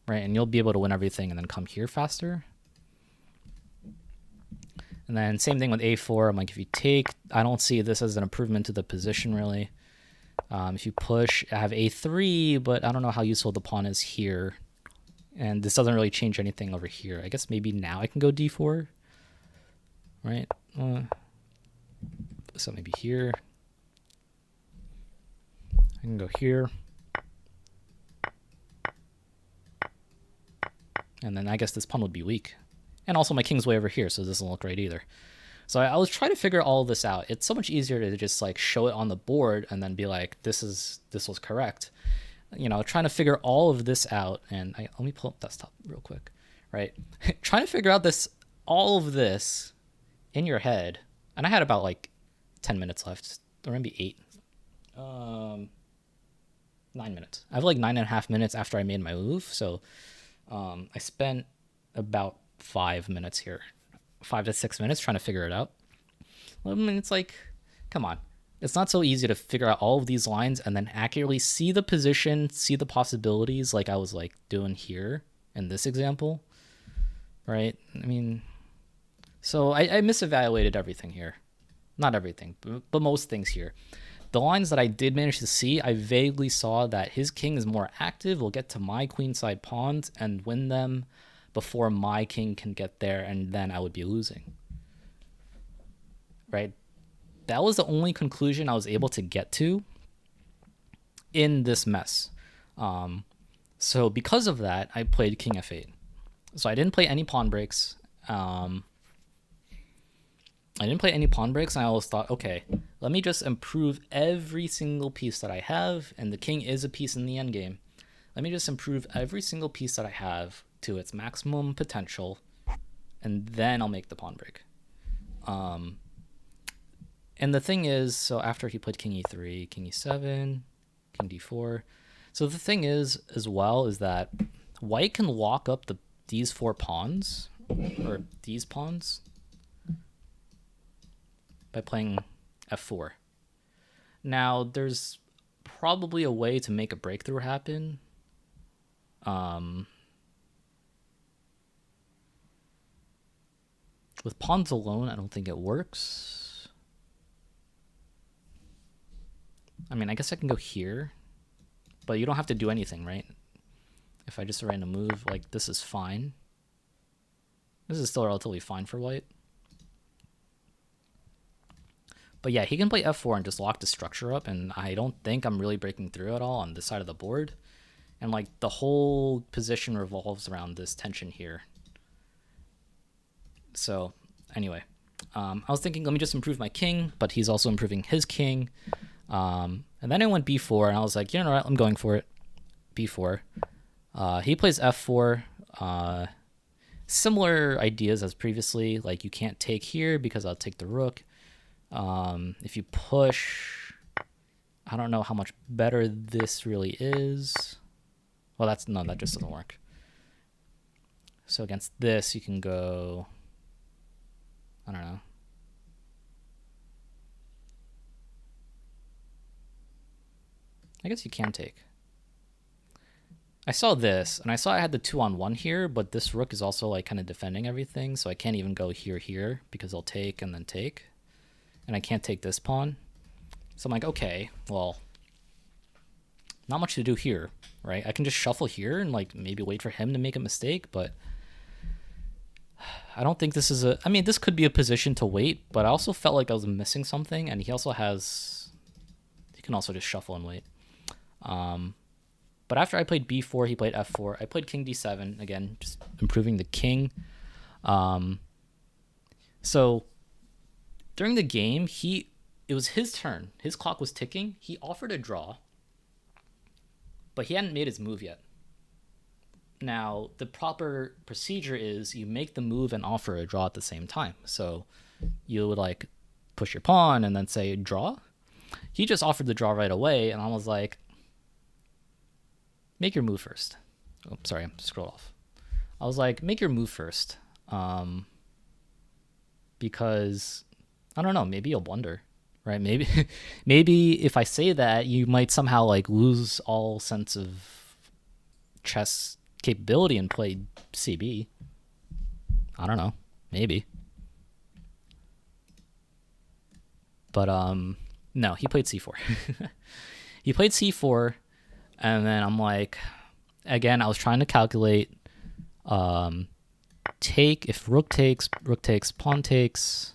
Right, and you'll be able to win everything and then come here faster. And then same thing with a4. I'm like, if you take, I don't see this as an improvement to the position, really. If you push, I have a3, but I don't know how useful the pawn is here. And this doesn't really change anything over here. I guess maybe now I can go d4, right? So maybe here. I can go here. And then I guess this pawn would be weak. And also my king's way over here, so this doesn't look right either. So I was trying to figure all this out. It's so much easier to just like show it on the board and then be like, this was correct. You know, trying to figure all of this out. And let me pull up desktop real quick, right? Trying to figure out all of this in your head. And I had about like 10 minutes left, or maybe 8. 9 minutes. I have like 9.5 minutes after I made my move. So I spent about 5 minutes here, 5 to 6 minutes trying to figure it out. I mean, it's like, come on. It's not so easy to figure out all of these lines and then accurately see the position, see the possibilities like I was like doing here in this example, right? I mean, so I misevaluated everything here. Not everything, but most things here. The lines that I did manage to see, I vaguely saw that his king is more active, will get to my queenside pawns and win them before my king can get there, and then I would be losing. Right? That was the only conclusion I was able to get to in this mess. So because of that, I played king f8. So I didn't play any pawn breaks. And I always thought, okay, let me just improve every single piece that I have, and the king is a piece in the endgame. Let me just improve every single piece that I have to its maximum potential, and then I'll make the pawn break. And the thing is, so after he played king e3, king e7, king d4. So the thing is, as well, is that white can lock up these 4 pawns, or these pawns, by playing f4. Now, there's probably a way to make a breakthrough happen. With pawns alone, I don't think it works. I mean, I guess I can go here, but you don't have to do anything, right? If I just random move, like, this is fine. This is still relatively fine for white. But yeah, he can play f4 and just lock the structure up, and I don't think I'm really breaking through at all on this side of the board. And like the whole position revolves around this tension here. So anyway, I was thinking, let me just improve my king, but he's also improving his king. And then I went b4, and I was like, you know what, I'm going for it. b4. He plays f4. Similar ideas as previously, like you can't take here because I'll take the rook. If you push, I don't know how much better this really is. Well, that just doesn't work. So against this, you can go, I don't know. I guess you can take. I saw this, and I saw I had the 2-on-1 here, but this rook is also like kind of defending everything, so I can't even go here, because I'll take and then take. And I can't take this pawn. So I'm like, okay, well, not much to do here, right? I can just shuffle here and like maybe wait for him to make a mistake, but I don't think this is I mean, this could be a position to wait, but I also felt like I was missing something, and he can also just shuffle and wait. But after I played b4, he played f4. I played king d7, again, just improving the king. So during the game, it was his turn. His clock was ticking. He offered a draw, but he hadn't made his move yet. Now, the proper procedure is you make the move and offer a draw at the same time. So you would like push your pawn and then say draw. He just offered the draw right away, and I was like, make your move first. Oh, sorry, I'm scrolled off. I was like, make your move first. Because, I don't know, maybe you'll blunder, right? Maybe if I say that, you might somehow like lose all sense of chess capability and play CB. I don't know, maybe. But no, he played c4. He played c4, and then I'm like, again, I was trying to calculate take, if rook takes, pawn takes,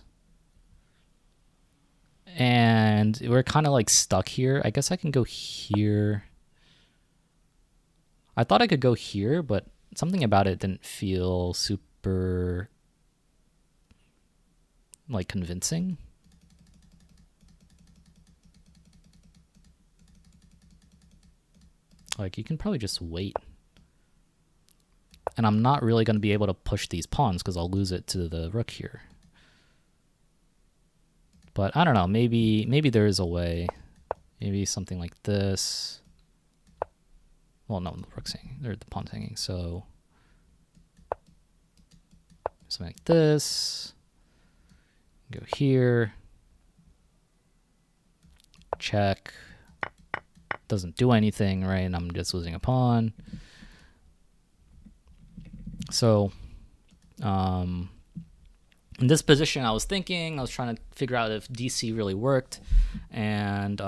and we're kind of like stuck here. I guess I can go here. I thought I could go here, but something about it didn't feel super like convincing. Like, you can probably just wait. And I'm not really going to be able to push these pawns because I'll lose it to the rook here. But I don't know, maybe there is a way. Maybe something like this. Well, no, the rook's hanging, or the pawn's hanging, so something like this. Go here. Check. Doesn't do anything, right? And I'm just losing a pawn. So, in this position, I was trying to figure out if DC really worked, and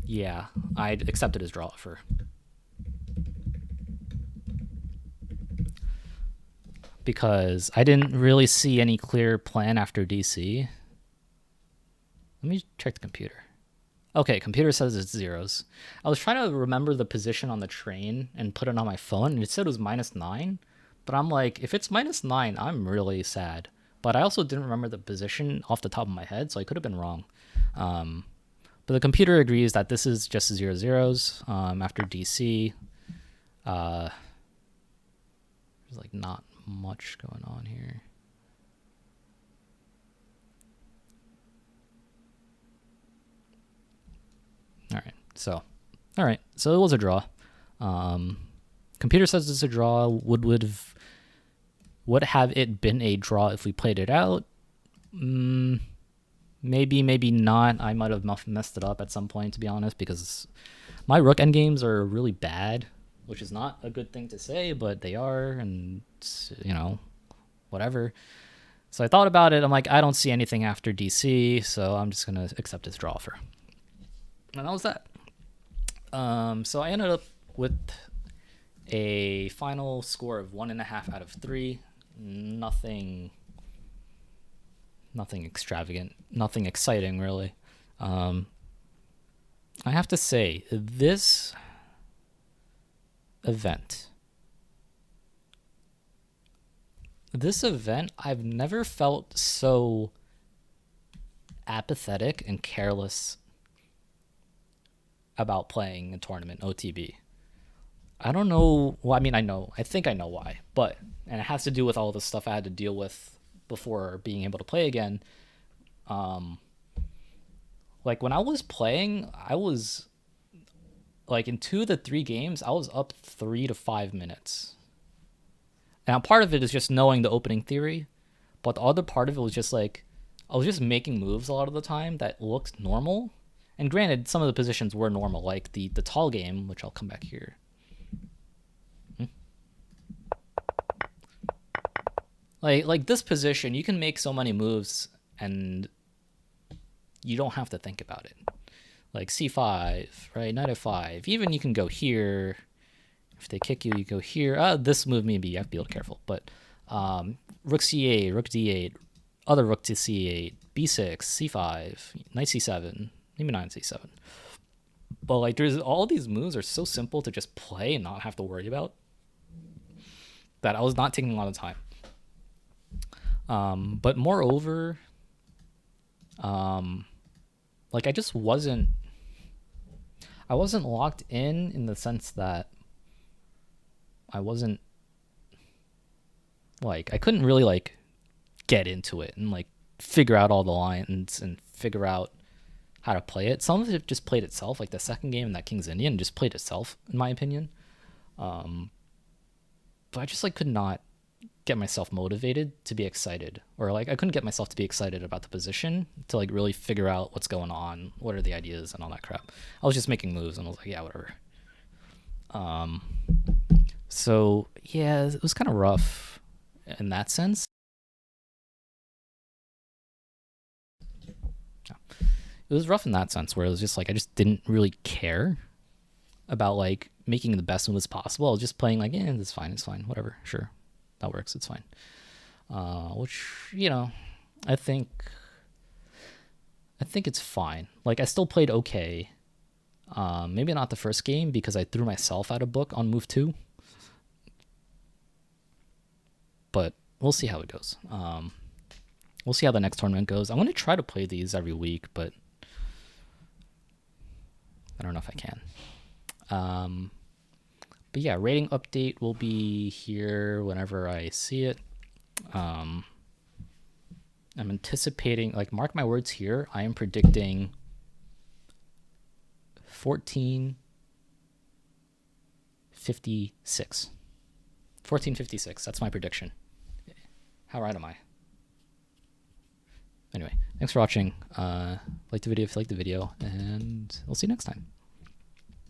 yeah, I accepted his draw offer. Because I didn't really see any clear plan after DC. Let me check the computer. Okay, computer says it's zeros. I was trying to remember the position on the train and put it on my phone, and it said it was -9. But I'm like, if it's -9, I'm really sad. But I also didn't remember the position off the top of my head, so I could have been wrong. But the computer agrees that this is just 0 zeros after DC. There's like not much going on here. All right, so it was a draw. Computer says it's a draw. Would have it been a draw if we played it out? Maybe, maybe not. I might have messed it up at some point, to be honest, because my rook endgames are really bad, which is not a good thing to say, but they are, and, you know, whatever. So I thought about it. I'm like, I don't see anything after DC, so I'm just going to accept his draw offer. And that was that. So I ended up with a final score of 1.5 out of 3. Nothing extravagant, nothing exciting, really. I have to say, this event, I've never felt so apathetic and careless about playing a tournament, OTB. I don't know. Well, I mean, I think I know why, and it has to do with all the stuff I had to deal with before being able to play again. Like when I was playing, I was like in 2 of the 3 games, I was up 3 to 5 minutes. Now, part of it is just knowing the opening theory, but the other part of it was just like I was just making moves a lot of the time that looked normal. And granted, some of the positions were normal, like the tall game, which I'll come back here. Like this position, you can make so many moves and you don't have to think about it. Like c5, right? Knight f5. Even you can go here. If they kick you, you go here. This move maybe you have to be a little careful. But rook c8, rook d8, other rook to c8, b6, c5, knight c7, maybe knight c7. But like there's all these moves are so simple to just play and not have to worry about that I was not taking a lot of time. But moreover, like I wasn't locked in the sense that I wasn't like, I couldn't really like get into it and like figure out all the lines and figure out how to play it. Some of it just played itself, like the second game in that King's Indian just played itself, in my opinion. But I just like could not get myself motivated to be excited, or like I couldn't get myself to be excited about the position to like really figure out what's going on, what are the ideas and all that crap. I was just making moves and I was like, yeah, whatever. So yeah, it was kind of rough in that sense. It was rough in that sense where it was just like I just didn't really care about like making the best moves possible. I was just playing like, yeah, it's fine, whatever, sure, that works, it's fine. Which, you know, I think it's fine. Like I still played okay. Maybe not the first game because I threw myself out of book on move 2. But we'll see how it goes. We'll see how the next tournament goes. I'm going to try to play these every week, but I don't know if I can. But yeah, rating update will be here whenever I see it. I'm anticipating, like, mark my words here, I am predicting 1456. 1456, that's my prediction. How right am I? Anyway, thanks for watching. Like the video if you liked the video, and we'll see you next time.